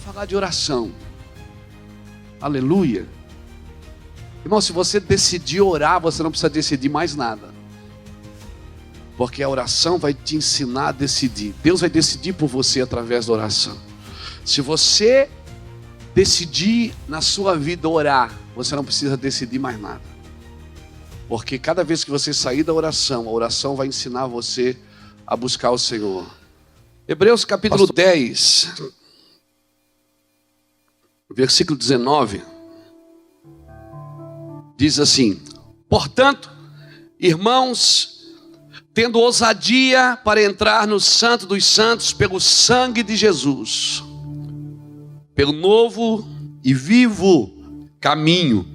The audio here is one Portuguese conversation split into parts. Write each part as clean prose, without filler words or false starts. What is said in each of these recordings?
falar de oração. Aleluia. Irmão, se você decidir orar, você não precisa decidir mais nada. Porque a oração vai te ensinar a decidir. Deus vai decidir por você através da oração. Se você decidir na sua vida orar, você não precisa decidir mais nada. Porque cada vez que você sair da oração, a oração vai ensinar você a buscar o Senhor. Hebreus capítulo 10, versículo 19, diz assim: portanto, irmãos, tendo ousadia para entrar no Santo dos Santos pelo sangue de Jesus, pelo novo e vivo caminho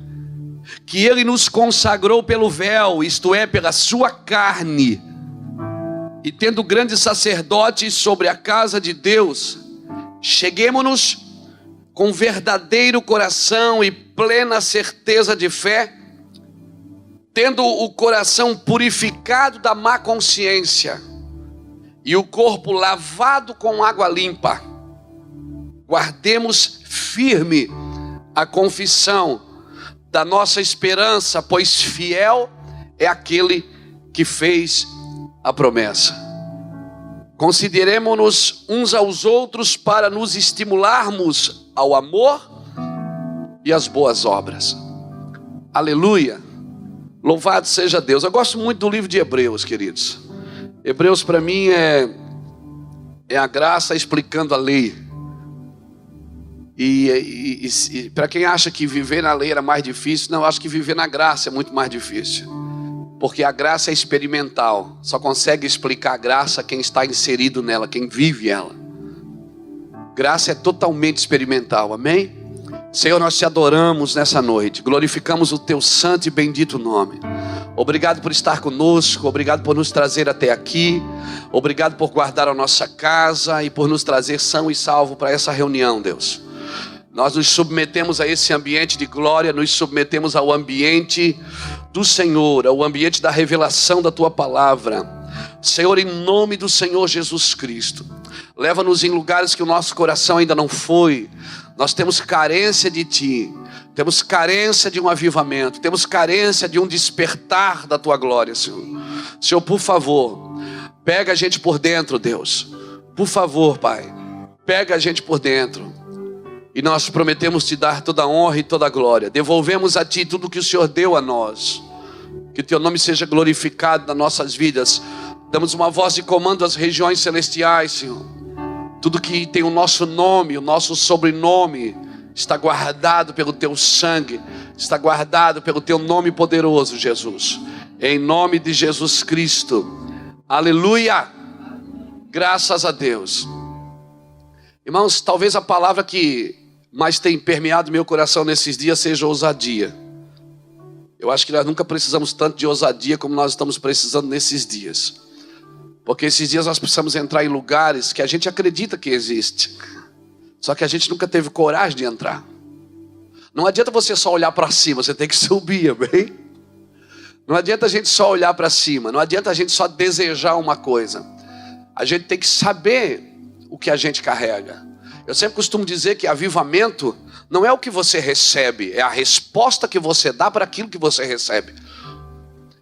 que Ele nos consagrou pelo véu, isto é, pela sua carne, e tendo grande sacerdote sobre a casa de Deus, cheguemo-nos com verdadeiro coração e plena certeza de fé, tendo o coração purificado da má consciência e o corpo lavado com água limpa. Guardemos firme a confissão da nossa esperança, pois fiel é aquele que fez a promessa. Consideremo-nos uns aos outros para nos estimularmos ao amor e às boas obras. Aleluia. Louvado seja Deus. Eu gosto muito do livro de Hebreus, queridos. Hebreus para mim é a graça explicando a lei. E para quem acha que viver na lei era mais difícil, não, eu acho que viver na graça é muito mais difícil. Porque a graça é experimental. Só consegue explicar a graça quem está inserido nela, quem vive ela. Graça é totalmente experimental, amém? Senhor, nós te adoramos nessa noite. Glorificamos o teu santo e bendito nome. Obrigado por estar conosco. Obrigado por nos trazer até aqui. Obrigado por guardar a nossa casa e por nos trazer são e salvo para essa reunião, Deus. Nós nos submetemos a esse ambiente de glória, nos submetemos ao ambiente do Senhor, ao ambiente da revelação da Tua palavra. Senhor, em nome do Senhor Jesus Cristo, leva-nos em lugares que o nosso coração ainda não foi. Nós temos carência de Ti, temos carência de um avivamento, temos carência de um despertar da Tua glória, Senhor. Senhor, por favor, pega a gente por dentro, Deus. Por favor, Pai, pega a gente por dentro. E nós prometemos te dar toda a honra e toda a glória. Devolvemos a ti tudo que o Senhor deu a nós. Que o teu nome seja glorificado nas nossas vidas. Damos uma voz de comando às regiões celestiais, Senhor. Tudo que tem o nosso nome, o nosso sobrenome, está guardado pelo teu sangue. Está guardado pelo teu nome poderoso, Jesus. Em nome de Jesus Cristo. Aleluia. Graças a Deus. Irmãos, talvez a palavra que mais tem permeado meu coração nesses dias seja ousadia. Eu acho que nós nunca precisamos tanto de ousadia como nós estamos precisando nesses dias. Porque esses dias nós precisamos entrar em lugares que a gente acredita que existe. Só que a gente nunca teve coragem de entrar. Não adianta você só olhar para cima, você tem que subir, amém? Não adianta a gente só olhar para cima, não adianta a gente só desejar uma coisa. A gente tem que saber o que a gente carrega. Eu sempre costumo dizer que avivamento não é o que você recebe, é a resposta que você dá para aquilo que você recebe.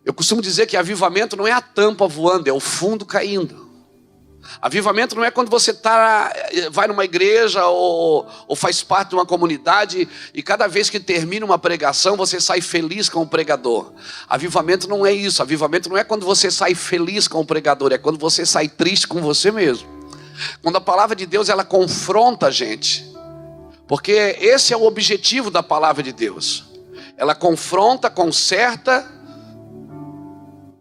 Eu costumo dizer que avivamento não é a tampa voando, é o fundo caindo. Avivamento não é quando você vai numa igreja ou faz parte de uma comunidade e cada vez que termina uma pregação você sai feliz com o pregador. Avivamento não é isso. Avivamento não é quando você sai feliz com o pregador, é quando você sai triste com você mesmo. Quando a palavra de Deus ela confronta a gente, porque esse é o objetivo da palavra de Deus. Ela confronta, conserta,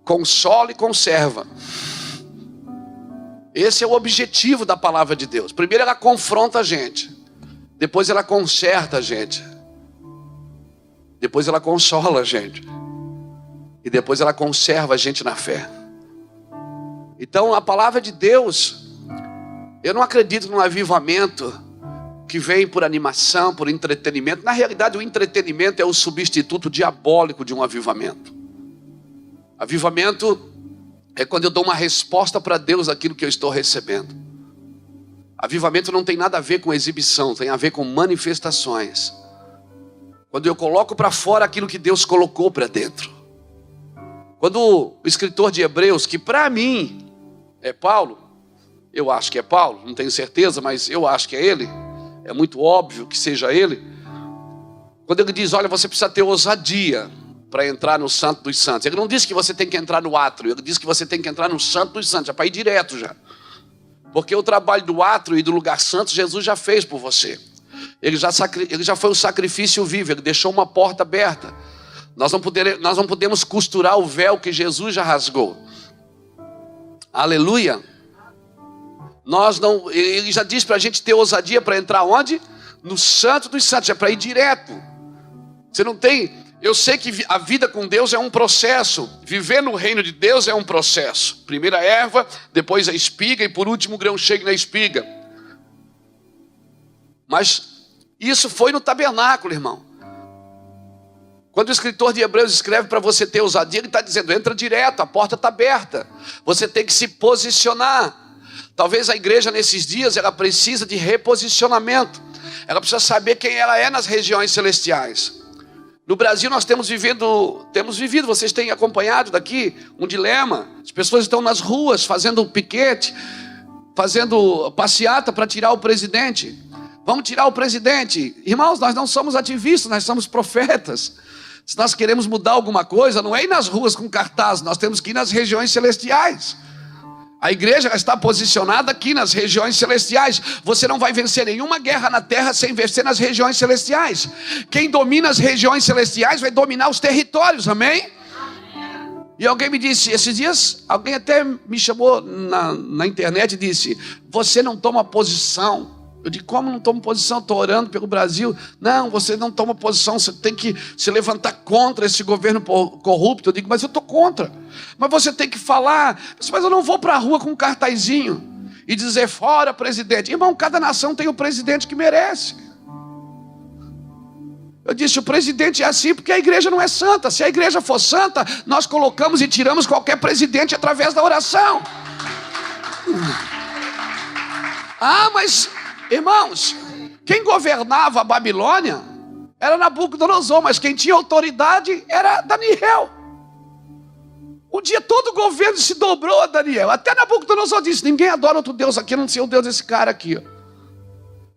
consola e conserva. Esse é o objetivo da palavra de Deus. Primeiro ela confronta a gente, depois ela conserta a gente, depois ela consola a gente e depois ela conserva a gente na fé. Então a palavra de Deus, eu não acredito num avivamento que vem por animação, por entretenimento. Na realidade o entretenimento é o substituto diabólico de um avivamento. Avivamento é quando eu dou uma resposta para Deus aquilo que eu estou recebendo. Avivamento não tem nada a ver com exibição, tem a ver com manifestações. Quando eu coloco para fora aquilo que Deus colocou para dentro. Quando o escritor de Hebreus, que para mim é Paulo, eu acho que é Paulo, não tenho certeza, mas eu acho que é ele, é muito óbvio que seja ele. Quando ele diz, olha, você precisa ter ousadia para entrar no Santo dos Santos. Ele não disse que você tem que entrar no átrio, ele disse que você tem que entrar no Santo dos Santos, já para ir direto já. Porque o trabalho do átrio e do lugar santo, Jesus já fez por você. Ele já foi o sacrifício vivo, ele deixou uma porta aberta. Nós não podemos costurar o véu que Jesus já rasgou. Aleluia. Ele já diz para a gente ter ousadia para entrar onde? No Santo dos Santos, é para ir direto. Você não tem... Eu sei que a vida com Deus é um processo. Viver no reino de Deus é um processo. Primeiro a erva, depois a espiga e por último o grão chega na espiga. Mas isso foi no tabernáculo, irmão. Quando o escritor de Hebreus escreve para você ter ousadia, ele está dizendo, entra direto, a porta está aberta. Você tem que se posicionar. Talvez a igreja nesses dias, ela precisa de reposicionamento. Ela precisa saber quem ela é nas regiões celestiais. No Brasil nós temos vivido, vocês têm acompanhado daqui, um dilema. As pessoas estão nas ruas fazendo piquete, fazendo passeata para tirar o presidente. Vamos tirar o presidente. Irmãos, nós não somos ativistas, nós somos profetas. Se nós queremos mudar alguma coisa, não é ir nas ruas com cartaz, nós temos que ir nas regiões celestiais. A igreja está posicionada aqui nas regiões celestiais. Você não vai vencer nenhuma guerra na terra sem vencer nas regiões celestiais. Quem domina as regiões celestiais vai dominar os territórios, amém? E alguém me disse, esses dias, alguém até me chamou na internet e disse, você não toma posição. Eu digo, como não tomo posição? Estou orando pelo Brasil. Não, você não toma posição, você tem que se levantar contra esse governo corrupto. Eu digo, mas eu estou contra. Mas você tem que falar, mas eu não vou para a rua com um cartazinho e dizer, fora presidente. Irmão, cada nação tem o presidente que merece. Eu disse, o presidente é assim porque a igreja não é santa. Se a igreja for santa, nós colocamos e tiramos qualquer presidente através da oração. Ah, mas... irmãos, quem governava a Babilônia era Nabucodonosor, mas quem tinha autoridade era Daniel. Um dia todo o governo se dobrou a Daniel. Até Nabucodonosor disse, ninguém adora outro Deus aqui, a não ser o Deus desse cara aqui.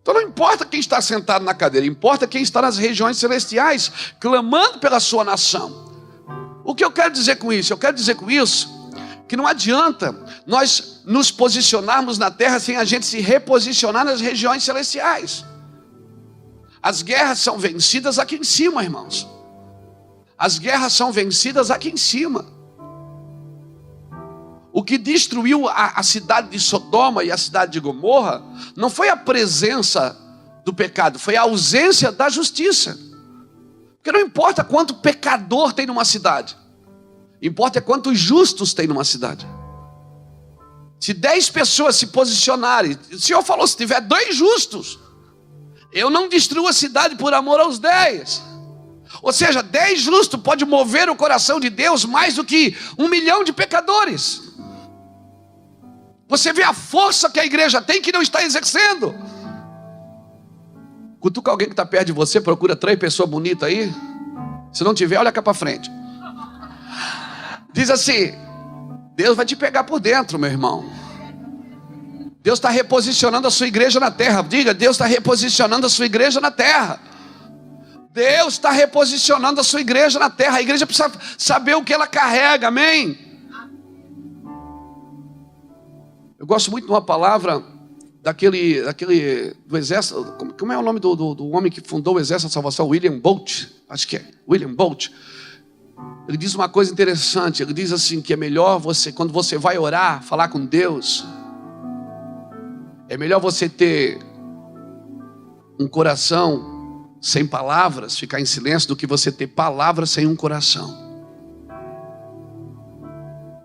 Então não importa quem está sentado na cadeira, importa quem está nas regiões celestiais, clamando pela sua nação. O que eu quero dizer com isso? Eu quero dizer com isso que não adianta nós nos posicionarmos na terra sem a gente se reposicionar nas regiões celestiais. As guerras são vencidas aqui em cima, irmãos. As guerras são vencidas aqui em cima. O que destruiu a cidade de Sodoma e a cidade de Gomorra não foi a presença do pecado, foi a ausência da justiça. Porque não importa quanto pecador tem numa cidade, importa é quantos justos tem numa cidade. Se 10 pessoas se posicionarem, o Senhor falou, se tiver 2 justos, eu não destruo a cidade por amor aos 10. Ou seja, 10 justos pode mover o coração de Deus mais do que 1 milhão de pecadores. Você vê a força que a igreja tem que não está exercendo. Cutuca alguém que está perto de você, procura 3 pessoas bonitas aí. Se não tiver, olha cá para frente. Diz assim, Deus vai te pegar por dentro, meu irmão. Deus está reposicionando a sua igreja na terra. Diga, Deus está reposicionando a sua igreja na terra. Deus está reposicionando a sua igreja na terra. A igreja precisa saber o que ela carrega, amém? Eu gosto muito de uma palavra do exército. Como é o nome do homem que fundou o exército da salvação? William Bolt, acho que é William Bolt. Ele diz uma coisa interessante. Ele diz assim, que é melhor você, quando você vai orar, falar com Deus, é melhor você ter um coração sem palavras, ficar em silêncio, do que você ter palavras sem um coração.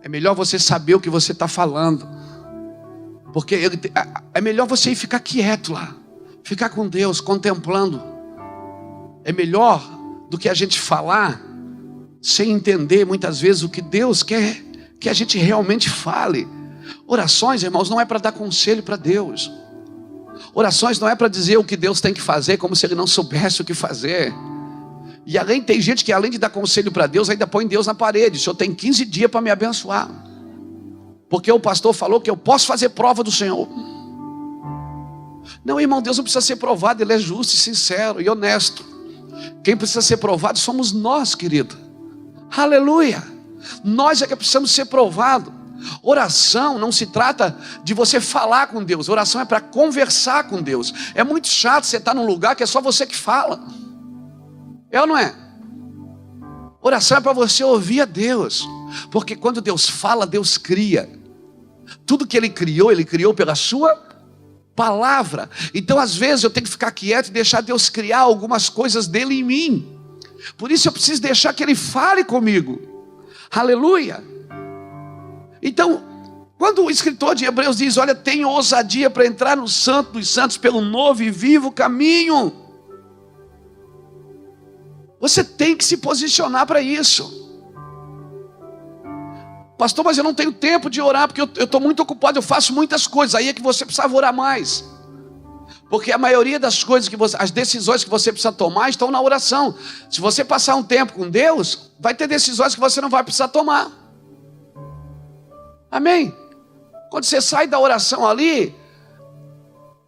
É melhor você saber o que você está falando, porque é melhor você ir ficar quieto lá, ficar com Deus, contemplando. É melhor do que a gente falar sem entender muitas vezes o que Deus quer que a gente realmente fale. Orações, irmãos, não é para dar conselho para Deus. Orações não é para dizer o que Deus tem que fazer, como se Ele não soubesse o que fazer. E além, tem gente que além de dar conselho para Deus, ainda põe Deus na parede. O Senhor tem 15 dias para me abençoar, porque o pastor falou que eu posso fazer prova do Senhor. Não, irmão, Deus não precisa ser provado. Ele é justo e sincero e honesto. Quem precisa ser provado somos nós, querido. Aleluia. Nós é que precisamos ser provados. Oração não se trata de você falar com Deus. Oração é para conversar com Deus. É muito chato você estar num lugar que é só você que fala. É ou não é? Oração é para você ouvir a Deus. Porque quando Deus fala, Deus cria. Tudo que Ele criou pela sua palavra. Então às vezes eu tenho que ficar quieto e deixar Deus criar algumas coisas dele em mim. Por isso eu preciso deixar que Ele fale comigo. Aleluia. Então, quando o escritor de Hebreus diz: olha, tenho ousadia para entrar no Santo dos Santos pelo novo e vivo caminho, você tem que se posicionar para isso. Pastor, mas eu não tenho tempo de orar, porque eu estou muito ocupado, eu faço muitas coisas. Aí é que você precisava orar mais. Porque a maioria das coisas as decisões que você precisa tomar estão na oração. Se você passar um tempo com Deus, vai ter decisões que você não vai precisar tomar. Amém? Quando você sai da oração ali,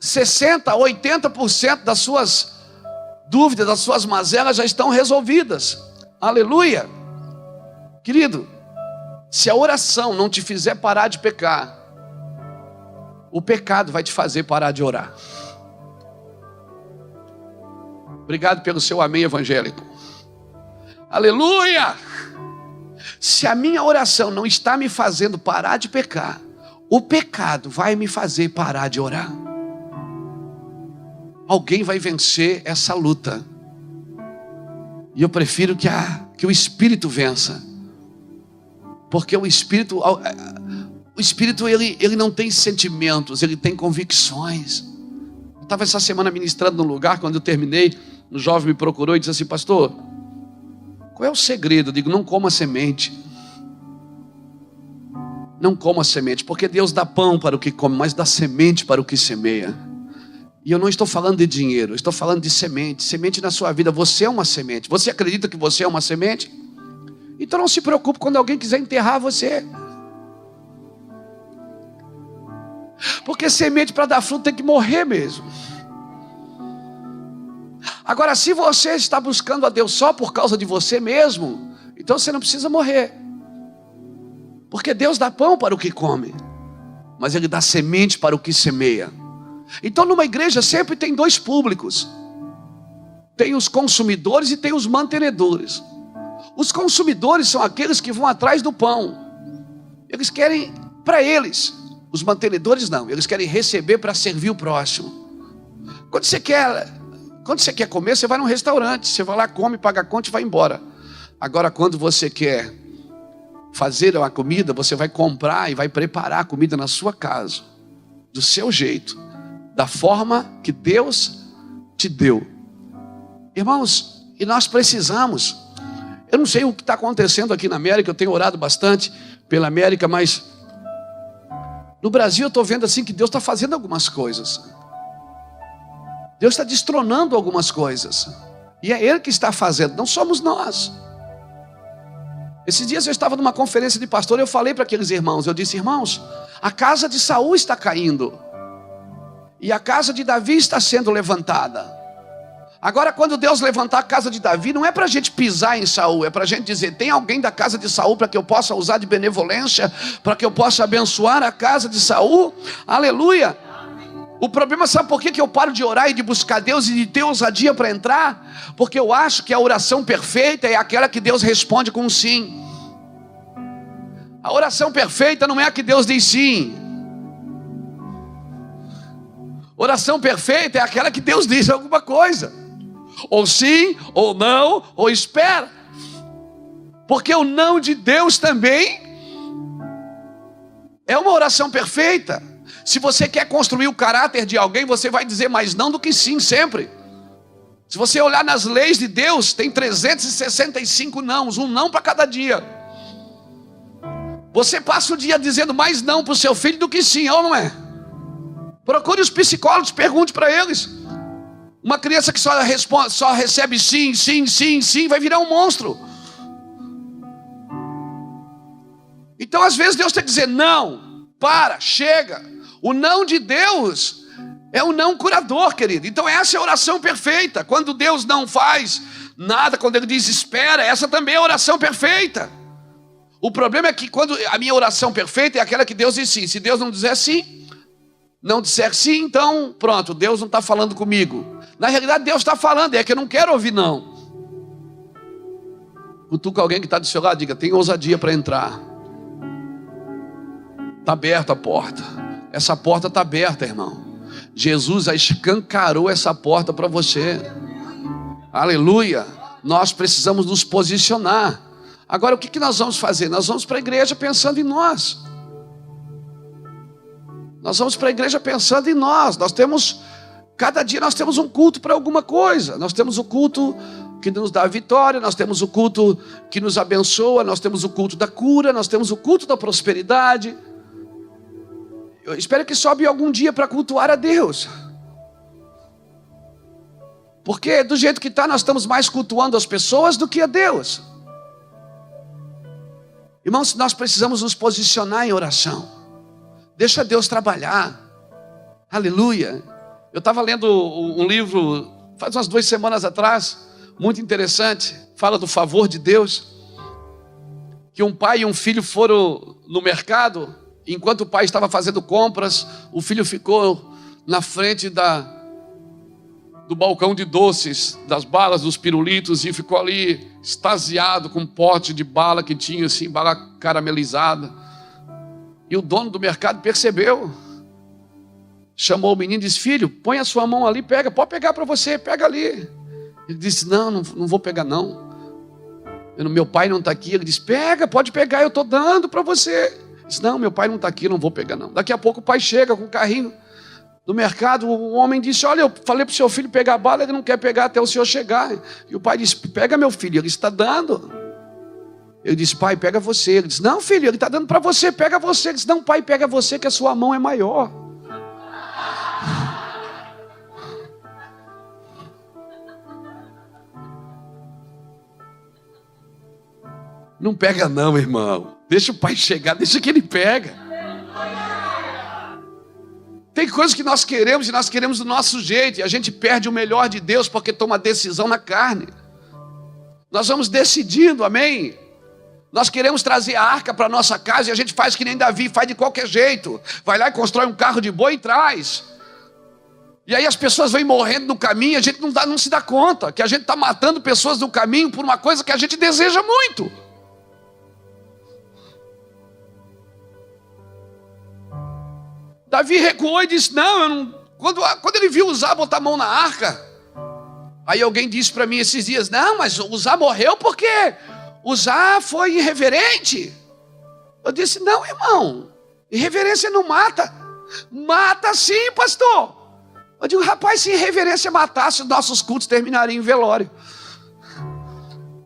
60%, 80% das suas dúvidas, das suas mazelas já estão resolvidas. Aleluia. Querido, se a oração não te fizer parar de pecar, o pecado vai te fazer parar de orar. Obrigado pelo seu amém evangélico. Aleluia! Se a minha oração não está me fazendo parar de pecar, o pecado vai me fazer parar de orar. Alguém vai vencer essa luta. E eu prefiro que o Espírito vença. Porque o Espírito ele não tem sentimentos, ele tem convicções. Eu estava essa semana ministrando num lugar, quando eu terminei, um jovem me procurou e disse assim: pastor, qual é o segredo? Eu digo: não coma semente. Não coma semente, porque Deus dá pão para o que come, mas dá semente para o que semeia. E eu não estou falando de dinheiro, eu estou falando de semente. Semente na sua vida. Você é uma semente. Você acredita que você é uma semente? Então não se preocupe quando alguém quiser enterrar você. Porque semente para dar fruto tem que morrer mesmo. Agora, se você está buscando a Deus só por causa de você mesmo, então você não precisa morrer. Porque Deus dá pão para o que come, mas Ele dá semente para o que semeia. Então numa igreja sempre tem dois públicos. Tem os consumidores e tem os mantenedores. Os consumidores são aqueles que vão atrás do pão. Eles querem para eles. Os mantenedores não, eles querem receber para servir o próximo. Quando você quer comer, você vai num restaurante. Você vai lá, come, paga a conta e vai embora. Agora quando você quer fazer uma comida, você vai comprar e vai preparar a comida na sua casa, do seu jeito, da forma que Deus te deu. Irmãos, e nós precisamos. Eu não sei o que está acontecendo aqui na América, eu tenho orado bastante pela América, mas no Brasil eu estou vendo assim que Deus está fazendo algumas coisas. Deus está destronando algumas coisas. E é Ele que está fazendo, não somos nós. Esses dias eu estava numa conferência de pastor e eu falei para aqueles irmãos, eu disse: irmãos, a casa de Saul está caindo. E a casa de Davi está sendo levantada. Agora quando Deus levantar a casa de Davi, não é para a gente pisar em Saul, é para a gente dizer: tem alguém da casa de Saul para que eu possa usar de benevolência, para que eu possa abençoar a casa de Saul? Aleluia! O problema, sabe por que eu paro de orar e de buscar Deus e de ter ousadia para entrar? Porque eu acho que a oração perfeita é aquela que Deus responde com um sim. A oração perfeita não é a que Deus diz sim. Oração perfeita é aquela que Deus diz alguma coisa. Ou sim, ou não, ou espera. Porque o não de Deus também é uma oração perfeita. Se você quer construir o caráter de alguém, você vai dizer mais não do que sim sempre. Se você olhar nas leis de Deus, tem 365 nãos, um não para cada dia. Você passa o dia dizendo mais não para o seu filho do que sim, ou não é? Procure os psicólogos, pergunte para eles. Uma criança que só recebe sim, sim, sim, sim, vai virar um monstro. Então às vezes Deus tem que dizer não, para, chega. O não de Deus é um não curador, querido. Então essa é a oração perfeita. Quando Deus não faz nada, quando Ele diz espera, essa também é a oração perfeita. O problema é que quando a minha oração perfeita é aquela que Deus diz sim. Se Deus não disser sim, não disser sim, então pronto, Deus não está falando comigo. Na realidade Deus está falando, é que eu não quero ouvir não. Cutuca alguém que está do seu lado, diga, tem ousadia para entrar. Está aberta a porta. Essa porta está aberta, irmão. Jesus já escancarou essa porta para você. Aleluia. Nós precisamos nos posicionar. Agora o que nós vamos fazer? Nós vamos para a igreja pensando em nós. Nós vamos para a igreja pensando em nós. Cada dia nós temos um culto para alguma coisa. Nós temos o culto que nos dá a vitória, nós temos o culto que nos abençoa, nós temos o culto da cura, nós temos o culto da prosperidade. Eu espero que sobe algum dia para cultuar a Deus. Porque do jeito que está, nós estamos mais cultuando as pessoas do que a Deus. Irmãos, nós precisamos nos posicionar em oração. Deixa Deus trabalhar. Aleluia. Eu estava lendo um livro, faz umas 2 semanas atrás, muito interessante, fala do favor de Deus, que um pai e um filho foram no mercado, enquanto o pai estava fazendo compras, o filho ficou na frente do balcão de doces, das balas, dos pirulitos, e ficou ali extasiado com um pote de bala que tinha, assim, bala caramelizada. E o dono do mercado percebeu, chamou o menino e disse, filho, põe a sua mão ali, pega, pode pegar para você, pega ali. Ele disse, não vou pegar não. Meu pai não está aqui. Ele disse, pega, pode pegar, eu estou dando para você. Ele disse, não, meu pai não está aqui, não vou pegar não. Daqui a pouco o pai chega com o carrinho do mercado, o homem disse, olha, eu falei para o seu filho pegar a bala, ele não quer pegar até o senhor chegar. E o pai disse, pega meu filho, ele está dando. Ele disse, pai, pega você. Ele disse, não filho, ele está dando para você, pega você. Ele disse, não pai, pega você que a sua mão é maior. Não pega não, irmão. Deixa o pai chegar, deixa que ele pega. Tem coisas que nós queremos e nós queremos do nosso jeito. E a gente perde o melhor de Deus porque toma decisão na carne. Nós vamos decidindo, amém? Nós queremos trazer a arca para a nossa casa e a gente faz que nem Davi, faz de qualquer jeito. Vai lá e constrói um carro de boi e traz. E aí as pessoas vêm morrendo no caminho e a gente não se dá conta que a gente está matando pessoas no caminho por uma coisa que a gente deseja muito. Davi recuou e disse, quando ele viu Uzá botar a mão na arca, aí alguém disse para mim esses dias, não, mas Uzá morreu porque Uzá foi irreverente. Eu disse, não, irmão, irreverência não mata. Mata sim, pastor. Eu digo, rapaz, se irreverência matasse, os nossos cultos terminariam em velório.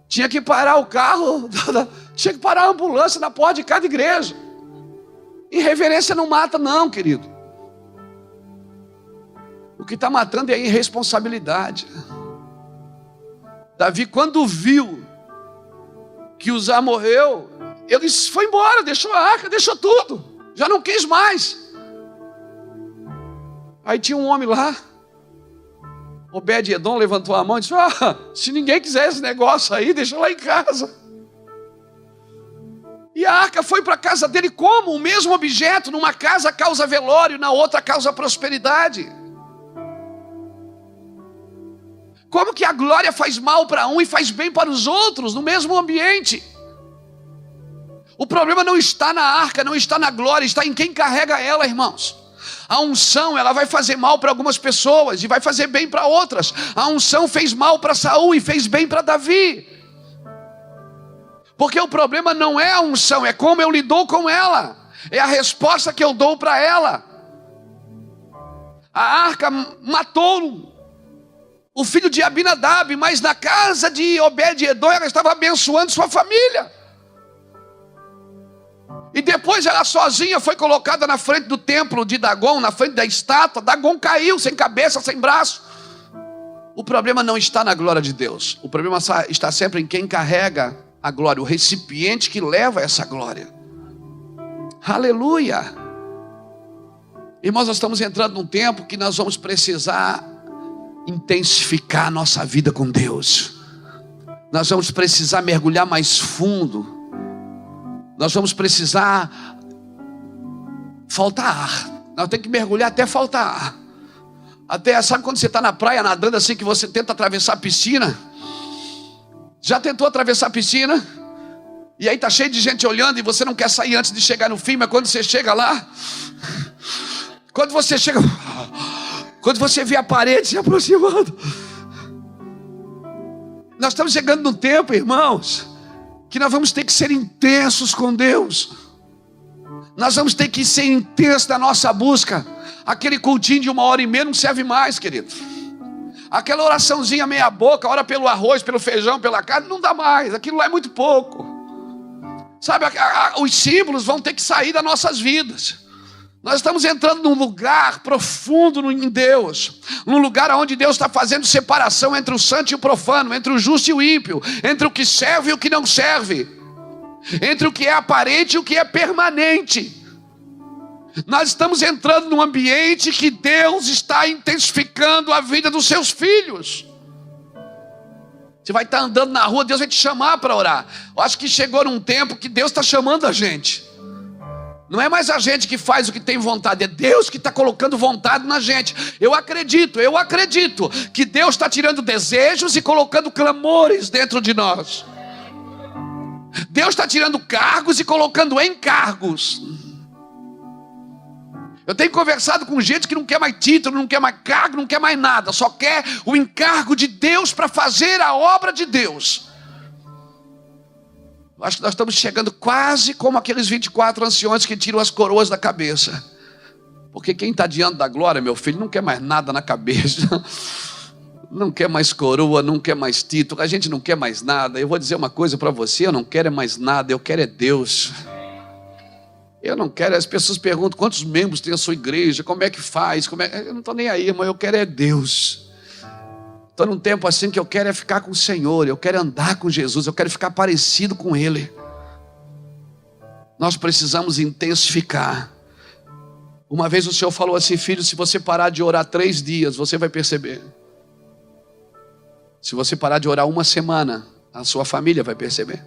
Tinha que parar o carro, tinha que parar a ambulância na porta de cada igreja. Irreverência não mata não, querido. O que está matando é a irresponsabilidade. Davi, quando viu que Uzá morreu, ele foi embora, deixou a arca, deixou tudo. Já não quis mais. Aí tinha um homem lá, Obed-Edom levantou a mão e disse, se ninguém quiser esse negócio aí, deixa lá em casa. E a arca foi para a casa dele como? O mesmo objeto, numa casa causa velório, na outra causa prosperidade. Como que a glória faz mal para um e faz bem para os outros, no mesmo ambiente? O problema não está na arca, não está na glória, está em quem carrega ela, irmãos. A unção, ela vai fazer mal para algumas pessoas e vai fazer bem para outras. A unção fez mal para Saul e fez bem para Davi. Porque o problema não é a unção, é como eu lido com ela. É a resposta que eu dou para ela. A arca matou o filho de Abinadab, mas na casa de Obed-Edom ela estava abençoando sua família. E depois ela sozinha foi colocada na frente do templo de Dagon, na frente da estátua. Dagon caiu, sem cabeça, sem braço. O problema não está na glória de Deus. O problema está sempre em quem carrega a glória, o recipiente que leva essa glória. Aleluia! Irmãos, nós estamos entrando num tempo que nós vamos precisar intensificar a nossa vida com Deus. Nós vamos precisar mergulhar mais fundo. Nós vamos precisar faltar ar. Nós temos que mergulhar até faltar ar. Até, sabe quando você está na praia nadando assim, que você tenta atravessar a piscina? Já tentou atravessar a piscina? E aí está cheio de gente olhando e você não quer sair antes de chegar no fim, mas quando você chega lá, quando você vê a parede se aproximando, nós estamos chegando num tempo, irmãos, que nós vamos ter que ser intensos com Deus. Nós vamos ter que ser intensos na nossa busca. Aquele cultinho de 1h30 não serve mais, querido. Aquela oraçãozinha meia boca, ora pelo arroz, pelo feijão, pela carne, não dá mais. Aquilo lá é muito pouco. Sabe, os símbolos vão ter que sair das nossas vidas. Nós estamos entrando num lugar profundo em Deus, num lugar onde Deus está fazendo separação entre o santo e o profano, entre o justo e o ímpio, entre o que serve e o que não serve, entre o que é aparente e o que é permanente. Nós estamos entrando num ambiente que Deus está intensificando a vida dos seus filhos. Você vai estar andando na rua, Deus vai te chamar para orar. Eu acho que chegou num tempo que Deus está chamando a gente. Não é mais a gente que faz o que tem vontade, é Deus que está colocando vontade na gente. Eu acredito que Deus está tirando desejos e colocando clamores dentro de nós. Deus está tirando cargos e colocando encargos. Eu tenho conversado com gente que não quer mais título, não quer mais cargo, não quer mais nada, só quer o encargo de Deus para fazer a obra de Deus. Acho que nós estamos chegando quase como aqueles 24 anciões que tiram as coroas da cabeça. Porque quem está diante da glória, meu filho, não quer mais nada na cabeça. Não quer mais coroa, não quer mais título. A gente não quer mais nada. Eu vou dizer uma coisa para você, eu não quero mais nada, eu quero é Deus. Eu não quero, as pessoas perguntam quantos membros tem a sua igreja, como é que faz, eu não estou nem aí, irmão, eu quero é Deus. Estou num tempo assim que eu quero é ficar com o Senhor, eu quero andar com Jesus, eu quero ficar parecido com Ele. Nós precisamos intensificar. Uma vez o Senhor falou assim: filho, se você parar de orar 3 dias, você vai perceber. Se você parar de orar 1 semana, a sua família vai perceber.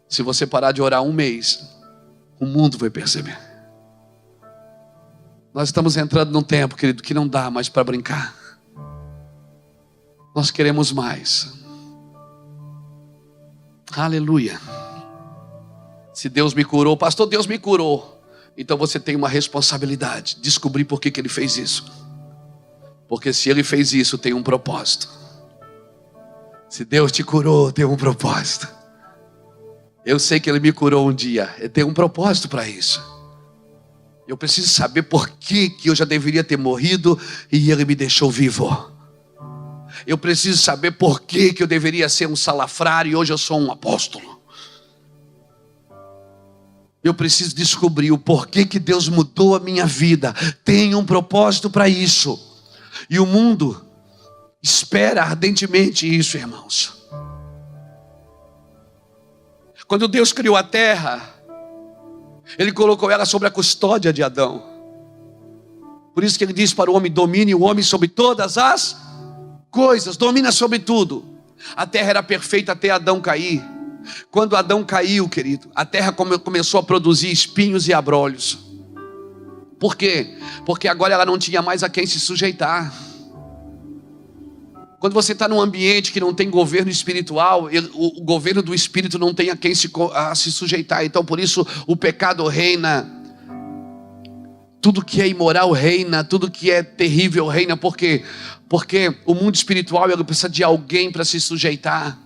Se você parar de orar 1 mês, o mundo vai perceber. Nós estamos entrando num tempo, querido, que não dá mais para brincar. Nós queremos mais. Aleluia. Se Deus me curou, pastor, Deus me curou. Então você tem uma responsabilidade. Descobrir por que Ele fez isso. Porque se Ele fez isso, tem um propósito. Se Deus te curou, tem um propósito. Eu sei que Ele me curou um dia. Ele tem um propósito para isso. Eu preciso saber por que eu já deveria ter morrido e Ele me deixou vivo. Eu preciso saber por que eu deveria ser um salafrário e hoje eu sou um apóstolo. Eu preciso descobrir o porquê que Deus mudou a minha vida. Tem um propósito para isso. E o mundo espera ardentemente isso, irmãos. Quando Deus criou a terra, Ele colocou ela sobre a custódia de Adão. Por isso que Ele diz para o homem: domine o homem sobre todas as coisas, domina sobre tudo. A terra era perfeita até Adão cair. Quando Adão caiu, querido, a terra começou a produzir espinhos e abrolhos. Por quê? Porque agora ela não tinha mais a quem se sujeitar. Quando você está num ambiente que não tem governo espiritual, o governo do Espírito não tem a quem se sujeitar. Então por isso o pecado reina. Tudo que é imoral reina, tudo que é terrível reina. Por quê? Porque o mundo espiritual ele precisa de alguém para se sujeitar.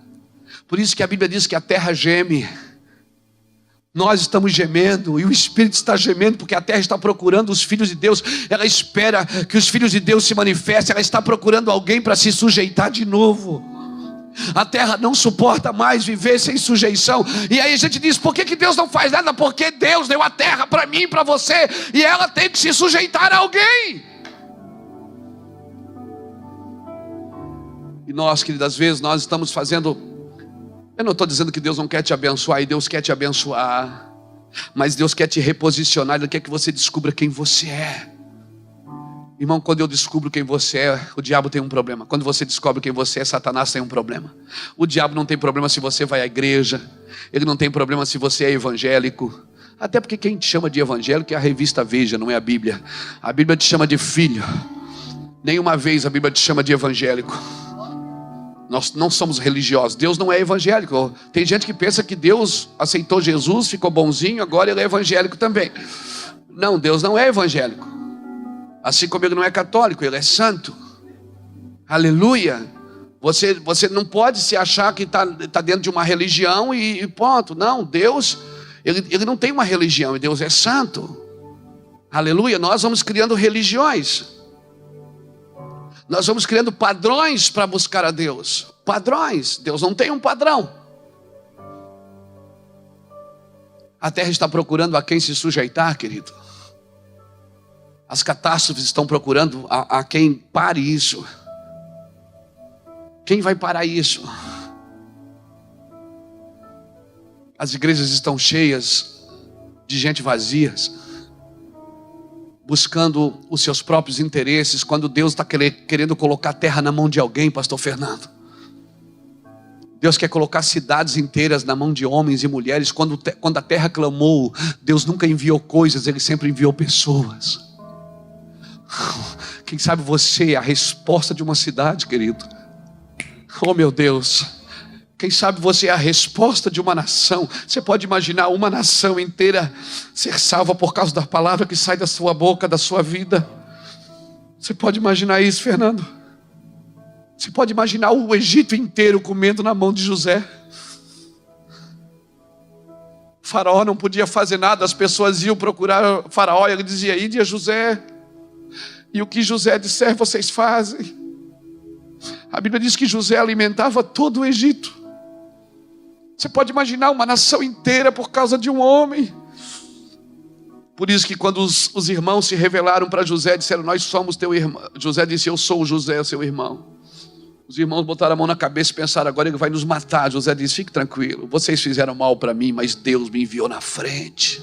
Por isso que a Bíblia diz que a terra geme. Nós estamos gemendo e o Espírito está gemendo porque a terra está procurando os filhos de Deus. Ela espera que os filhos de Deus se manifestem. Ela está procurando alguém para se sujeitar de novo. A terra não suporta mais viver sem sujeição. E aí a gente diz, por que Deus não faz nada? Porque Deus deu a terra para mim e para você, e ela tem que se sujeitar a alguém. E nós, queridas, às vezes nós estamos fazendo... Eu não estou dizendo que Deus não quer te abençoar, e Deus quer te abençoar, mas Deus quer te reposicionar. Ele quer que você descubra quem você é. Irmão, quando eu descubro quem você é, o diabo tem um problema. Quando você descobre quem você é, Satanás tem um problema. O diabo não tem problema se você vai à igreja. Ele não tem problema se você é evangélico. Até porque quem te chama de evangélico é a revista Veja, não é a Bíblia. A Bíblia te chama de filho. Nenhuma vez a Bíblia te chama de evangélico. Nós não somos religiosos. Deus não é evangélico. Tem gente que pensa que Deus aceitou Jesus, ficou bonzinho, agora ele é evangélico também. Não, Deus não é evangélico. Assim como ele não é católico, ele é santo. Aleluia. Você não pode se achar que está dentro de uma religião e ponto. Não, Deus, ele não tem uma religião, e Deus é santo. Aleluia. Nós vamos criando religiões. Nós vamos criando padrões para buscar a Deus. Padrões. Deus não tem um padrão. A terra está procurando a quem se sujeitar, querido. As catástrofes estão procurando a quem pare isso. Quem vai parar isso? As igrejas estão cheias de gente vazias, buscando os seus próprios interesses, quando Deus está querendo colocar a terra na mão de alguém, pastor Fernando. Deus quer colocar cidades inteiras na mão de homens e mulheres. Quando a terra clamou, Deus nunca enviou coisas, Ele sempre enviou pessoas. Quem sabe você é a resposta de uma cidade, querido. Oh meu Deus. Quem sabe você é a resposta de uma nação. Você pode imaginar uma nação inteira ser salva por causa da palavra que sai da sua boca, da sua vida. Você pode imaginar isso, Fernando? Você pode imaginar o Egito inteiro comendo na mão de José. O faraó não podia fazer nada, as pessoas iam procurar o faraó e ele dizia, ide a José. E o que José disser, vocês fazem. A Bíblia diz que José alimentava todo o Egito. Você pode imaginar uma nação inteira por causa de um homem. Por isso que quando os irmãos se revelaram para José, disseram, nós somos teu irmão. José disse, eu sou o José, seu irmão. Os irmãos botaram a mão na cabeça e pensaram, agora ele vai nos matar. José disse, fique tranquilo, vocês fizeram mal para mim, mas Deus me enviou na frente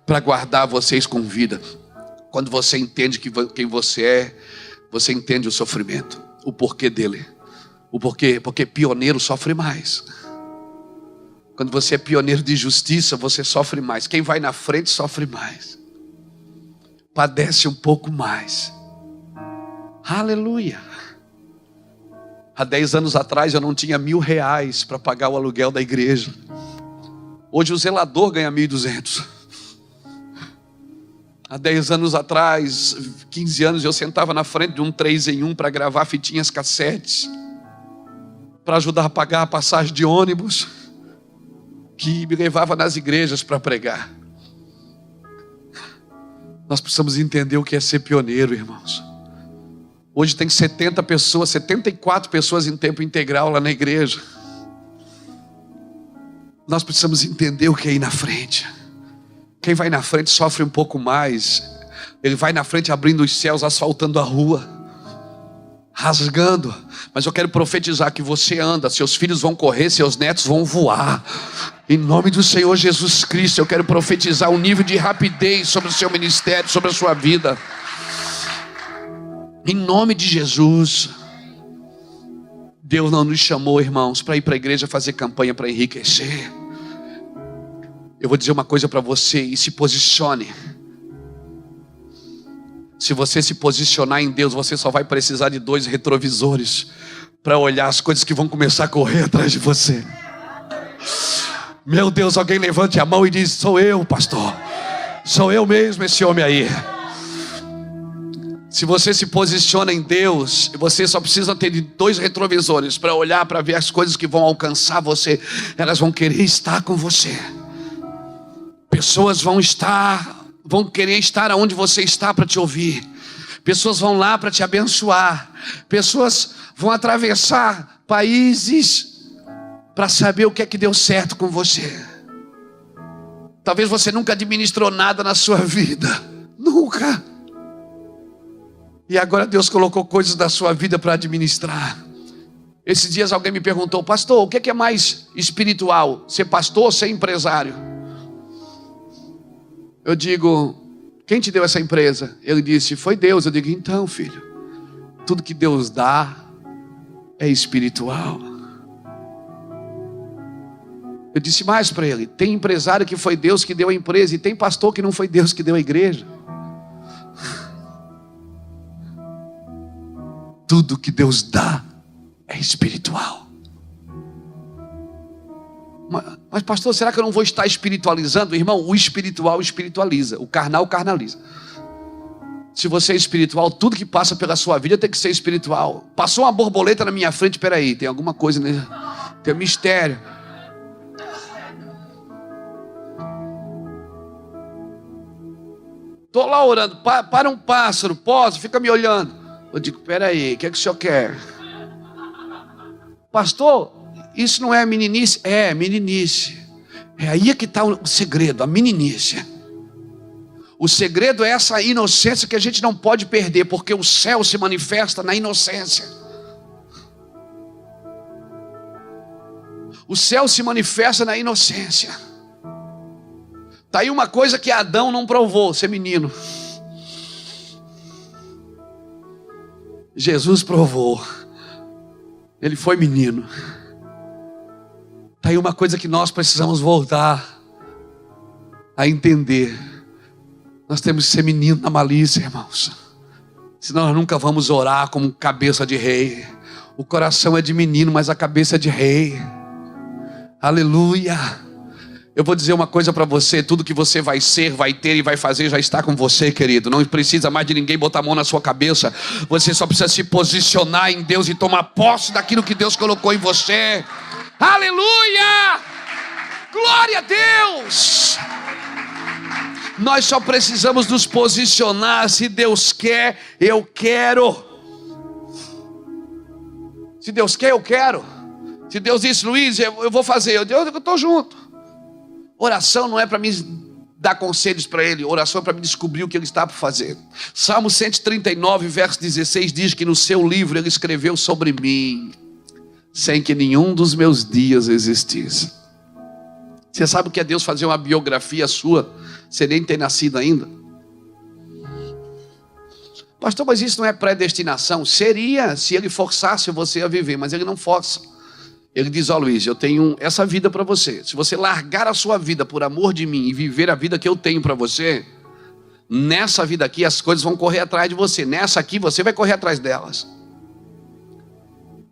para guardar vocês com vida. Quando você entende quem você é, você entende o sofrimento, o porquê dele. O porquê, porque pioneiro sofre mais. Quando você é pioneiro de justiça, você sofre mais. Quem vai na frente sofre mais. Padece um pouco mais. Aleluia. Há 10 anos atrás eu não tinha R$1.000 para pagar o aluguel da igreja. Hoje o zelador ganha 1.200. Há 10 anos atrás, 15 anos, eu sentava na frente de um 3-em-1 para gravar fitinhas cassetes, para ajudar a pagar a passagem de ônibus, que me levava nas igrejas para pregar. Nós precisamos entender o que é ser pioneiro, irmãos. Hoje tem 74 pessoas em tempo integral lá na igreja. Nós precisamos entender o que é ir na frente. Quem vai na frente sofre um pouco mais. Ele vai na frente abrindo os céus, asfaltando a rua, rasgando. Mas eu quero profetizar que você anda, seus filhos vão correr, seus netos vão voar. Em nome do Senhor Jesus Cristo, eu quero profetizar um nível de rapidez sobre o seu ministério, sobre a sua vida. Em nome de Jesus. Deus não nos chamou, irmãos, para ir para a igreja fazer campanha para enriquecer. Eu vou dizer uma coisa para você e se posicione. Se você se posicionar em Deus, você só vai precisar de 2 retrovisores para olhar as coisas que vão começar a correr atrás de você. Meu Deus, alguém levante a mão e diz, sou eu, pastor. Sou eu mesmo esse homem aí. Se você se posiciona em Deus, você só precisa ter 2 retrovisores para olhar, para ver as coisas que vão alcançar você. Elas vão querer estar com você. Pessoas vão querer estar onde você está para te ouvir. Pessoas vão lá para te abençoar. Pessoas vão atravessar países para saber o que é que deu certo com você. Talvez você nunca administrou nada na sua vida. Nunca. E agora Deus colocou coisas da sua vida para administrar. Esses dias alguém me perguntou: pastor, o que é mais espiritual? Ser pastor ou ser empresário? Eu digo: quem te deu essa empresa? Ele disse: foi Deus. Eu digo: então, filho, tudo que Deus dá é espiritual. Eu disse mais para ele: tem empresário que foi Deus que deu a empresa, e tem pastor que não foi Deus que deu a igreja. Tudo que Deus dá é espiritual. Mas pastor, será que eu não vou estar espiritualizando? Irmão, o espiritual espiritualiza, o carnal carnaliza. Se você é espiritual, tudo que passa pela sua vida tem que ser espiritual. Passou uma borboleta na minha frente, peraí, tem alguma coisa, né? Tem um mistério. Estou lá orando, para um pássaro, posso? Fica me olhando. Eu digo: peraí, o que é que o senhor quer? Pastor, isso não é meninice? É meninice. É aí que está o segredo, a meninice. O segredo é essa inocência que a gente não pode perder, porque o céu se manifesta na inocência. O céu se manifesta na inocência. Está aí uma coisa que Adão não provou: ser menino. Jesus provou. Ele foi menino. Está aí uma coisa que nós precisamos voltar a entender. Nós temos que ser menino na malícia, irmãos. Senão nós nunca vamos orar como cabeça de rei. O coração é de menino, mas a cabeça é de rei. Aleluia. Eu vou dizer uma coisa para você: tudo que você vai ser, vai ter e vai fazer já está com você, querido. Não precisa mais de ninguém botar a mão na sua cabeça. Você só precisa se posicionar em Deus e tomar posse daquilo que Deus colocou em você. Aleluia! Glória a Deus! Nós só precisamos nos posicionar. Se Deus quer, eu quero. Se Deus quer, eu quero. Se Deus disse: Luiz, eu vou fazer, eu estou junto. Oração não é para me dar conselhos para Ele. Oração é para me descobrir o que Ele está por fazer. Salmo 139, verso 16 diz que no seu livro Ele escreveu sobre mim, sem que nenhum dos meus dias existisse. Você sabe o que é Deus fazer uma biografia sua? Você nem tem nascido ainda. Pastor, mas isso não é predestinação? Seria, se Ele forçasse você a viver, mas Ele não força. Ele diz: ó Luiz, eu tenho essa vida para você. Se você largar a sua vida por amor de mim e viver a vida que eu tenho para você, nessa vida aqui as coisas vão correr atrás de você. Nessa aqui você vai correr atrás delas.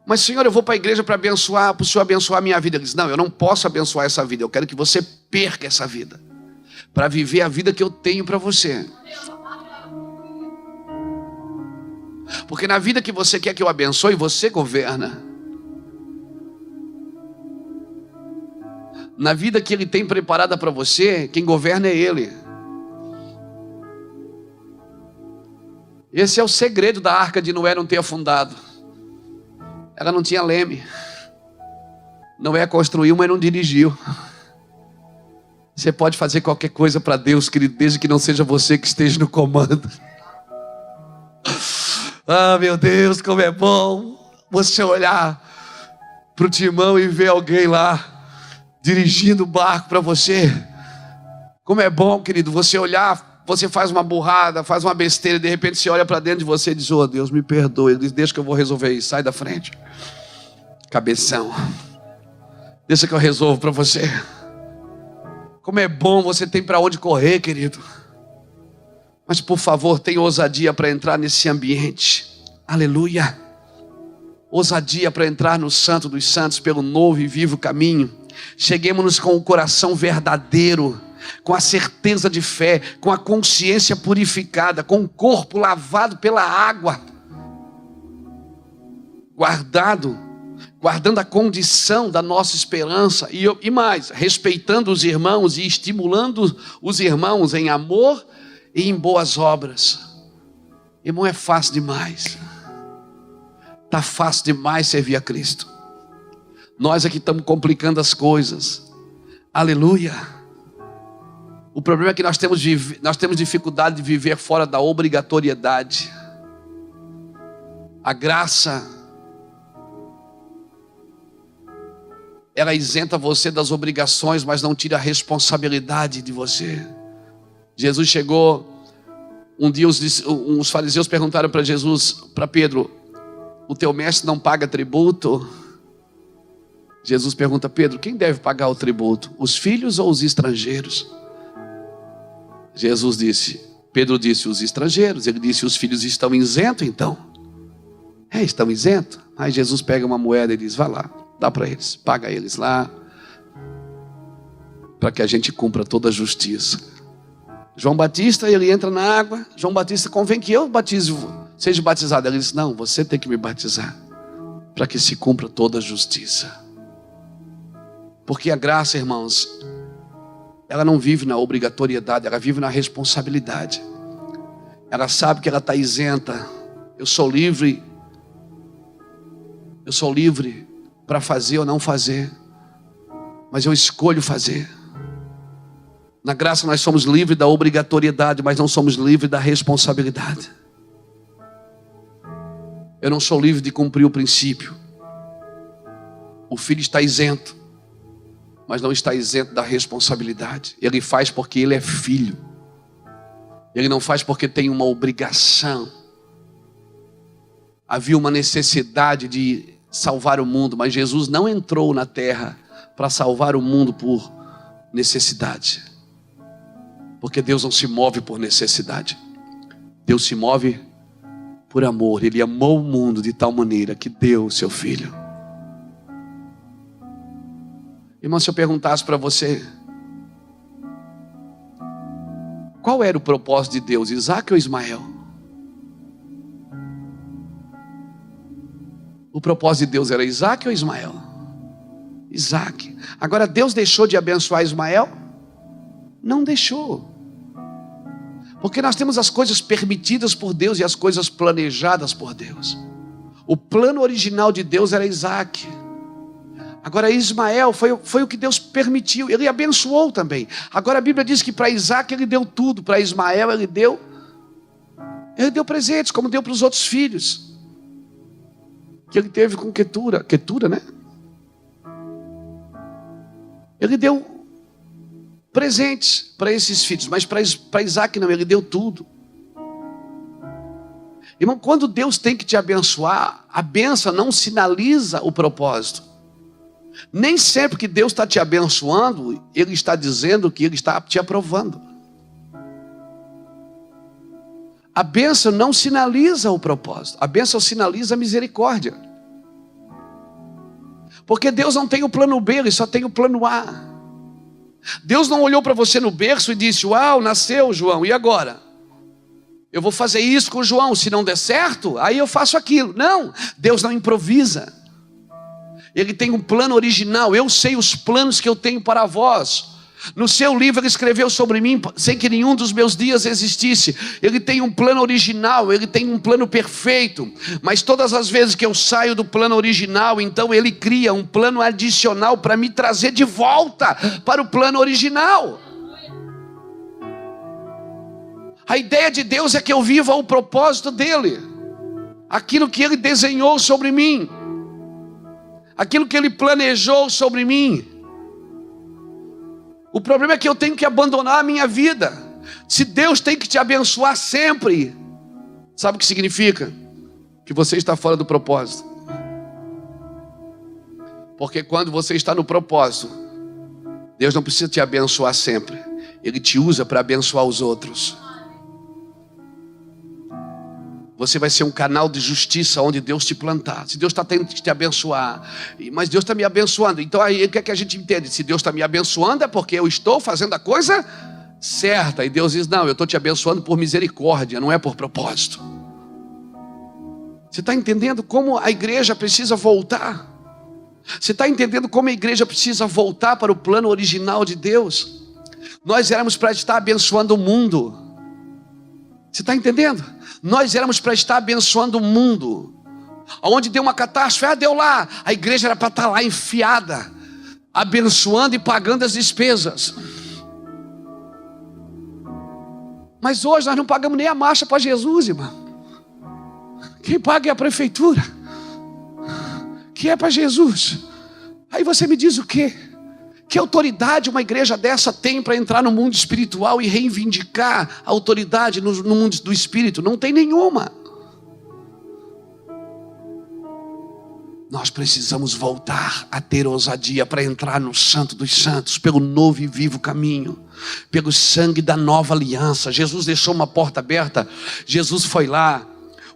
Mas Senhor, eu vou para a igreja para abençoar, para o Senhor abençoar a minha vida. Ele diz: não, eu não posso abençoar essa vida. Eu quero que você perca essa vida para viver a vida que eu tenho para você. Porque na vida que você quer que eu abençoe, você governa. Na vida que Ele tem preparada para você, quem governa é Ele. Esse é o segredo da arca de Noé não ter afundado. Ela não tinha leme. Noé construiu, mas não dirigiu. Você pode fazer qualquer coisa para Deus, querido, desde que não seja você que esteja no comando. Ah, meu Deus, como é bom você olhar para o timão e ver alguém lá dirigindo o barco para você. Como é bom, querido, você olhar, você faz uma burrada, faz uma besteira, e de repente você olha para dentro de você e diz: oh Deus, me perdoe. Ele diz: deixa que eu vou resolver isso, sai da frente, cabeção, deixa que eu resolvo para você. Como é bom, você tem para onde correr, querido. Mas por favor, tenha ousadia para entrar nesse ambiente. Aleluia. Ousadia para entrar no Santo dos Santos, pelo novo e vivo caminho. Cheguemos com o coração verdadeiro, com a certeza de fé, com a consciência purificada, com o corpo lavado pela água, guardando a condição da nossa esperança, e mais, respeitando os irmãos e estimulando os irmãos em amor e em boas obras. Irmão, é fácil demais. Está fácil demais servir a Cristo. Nós aqui estamos complicando as coisas. Aleluia. O problema é que nós temos dificuldade de viver fora da obrigatoriedade. A graça, ela isenta você das obrigações, mas não tira a responsabilidade de você. Jesus chegou, um dia uns fariseus perguntaram para Jesus, para Pedro: o teu mestre não paga tributo? Jesus pergunta: Pedro, quem deve pagar o tributo? Os filhos ou os estrangeiros? Pedro disse: os estrangeiros. Ele disse: os filhos estão isentos então? Estão isentos. Aí Jesus pega uma moeda e diz: vai lá, dá para eles, paga eles lá, para que a gente cumpra toda a justiça. João Batista, ele entra na água. João Batista: convém que eu seja batizado. Ele disse: não, você tem que me batizar, para que se cumpra toda a justiça. Porque a graça, irmãos, ela não vive na obrigatoriedade, ela vive na responsabilidade. Ela sabe que ela está isenta. Eu sou livre para fazer ou não fazer, mas eu escolho fazer. Na graça nós somos livres da obrigatoriedade, mas não somos livres da responsabilidade. Eu não sou livre de cumprir o princípio. O filho está isento, mas não está isento da responsabilidade. Ele faz porque ele é filho. Ele não faz porque tem uma obrigação. Havia uma necessidade de salvar o mundo, mas Jesus não entrou na terra para salvar o mundo por necessidade. Porque Deus não se move por necessidade. Deus se move por amor. Ele amou o mundo de tal maneira que deu o seu filho. Irmão, se eu perguntasse para você, qual era o propósito de Deus, Isaac ou Ismael? O propósito de Deus era Isaac ou Ismael? Isaac. Agora, Deus deixou de abençoar Ismael? Não deixou. Porque nós temos as coisas permitidas por Deus e as coisas planejadas por Deus. O plano original de Deus era Isaac. Agora Ismael foi o que Deus permitiu. Ele abençoou também. Agora a Bíblia diz que para Isaac ele deu tudo. Para Ismael ele deu presentes, como deu para os outros filhos que ele teve com Quetura, né? Ele deu presentes para esses filhos, mas para Isaac não, ele deu tudo. Irmão, quando Deus tem que te abençoar, a bênção não sinaliza o propósito. Nem sempre que Deus está te abençoando, Ele está dizendo que Ele está te aprovando. A bênção não sinaliza o propósito. A bênção sinaliza a misericórdia. Porque Deus não tem o plano B, Ele só tem o plano A. Deus não olhou para você no berço e disse: uau, nasceu João, e agora? Eu vou fazer isso com o João, se não der certo, aí eu faço aquilo. Não, Deus não improvisa. Ele tem um plano original. Eu sei os planos que eu tenho para vós. No seu livro ele escreveu sobre mim sem que nenhum dos meus dias existisse. Ele tem um plano original, ele tem um plano perfeito. Mas todas as vezes que eu saio do plano original, então ele cria um plano adicional para me trazer de volta para o plano original. A ideia de Deus é que eu viva o propósito dele, aquilo que ele desenhou sobre mim, aquilo que ele planejou sobre mim. O problema é que eu tenho que abandonar a minha vida. Se Deus tem que te abençoar sempre, sabe o que significa? Que você está fora do propósito. Porque quando você está no propósito, Deus não precisa te abençoar sempre. Ele te usa para abençoar os outros. Você vai ser um canal de justiça onde Deus te plantar. Se Deus está tendo que te abençoar, mas Deus está me abençoando, então aí o que é que a gente entende? Se Deus está me abençoando é porque eu estou fazendo a coisa certa. E Deus diz: não, eu estou te abençoando por misericórdia, não é por propósito. Você está entendendo como a igreja precisa voltar? Você está entendendo como a igreja precisa voltar para o plano original de Deus? Nós éramos para estar abençoando o mundo. Você está entendendo? Nós éramos para estar abençoando o mundo. Onde deu uma catástrofe, deu lá. A igreja era para estar lá enfiada, abençoando e pagando as despesas. Mas hoje nós não pagamos nem a marcha para Jesus, irmão. Quem paga é a prefeitura, que é para Jesus. Aí você me diz o quê? Que autoridade uma igreja dessa tem para entrar no mundo espiritual e reivindicar a autoridade no mundo do espírito? Não tem nenhuma. Nós precisamos voltar a ter ousadia para entrar no Santo dos Santos, pelo novo e vivo caminho, pelo sangue da nova aliança. Jesus deixou uma porta aberta, Jesus foi lá.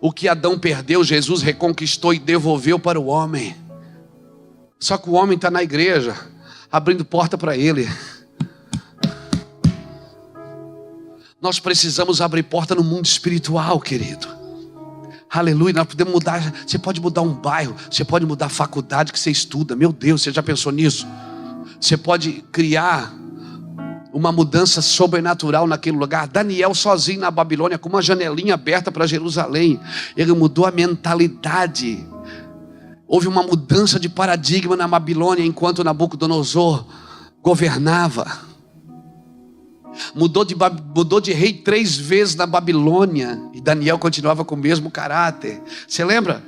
O que Adão perdeu, Jesus reconquistou e devolveu para o homem. Só que o homem está na igreja, abrindo porta para ele. Nós precisamos abrir porta no mundo espiritual, querido. Aleluia, nós podemos mudar. Você pode mudar um bairro, você pode mudar a faculdade que você estuda. Meu Deus, você já pensou nisso? Você pode criar uma mudança sobrenatural naquele lugar. Daniel sozinho na Babilônia, com uma janelinha aberta para Jerusalém, ele mudou a mentalidade. Houve uma mudança de paradigma na Babilônia, enquanto Nabucodonosor governava. Mudou de rei 3 vezes na Babilônia, e Daniel continuava com o mesmo caráter. Você lembra?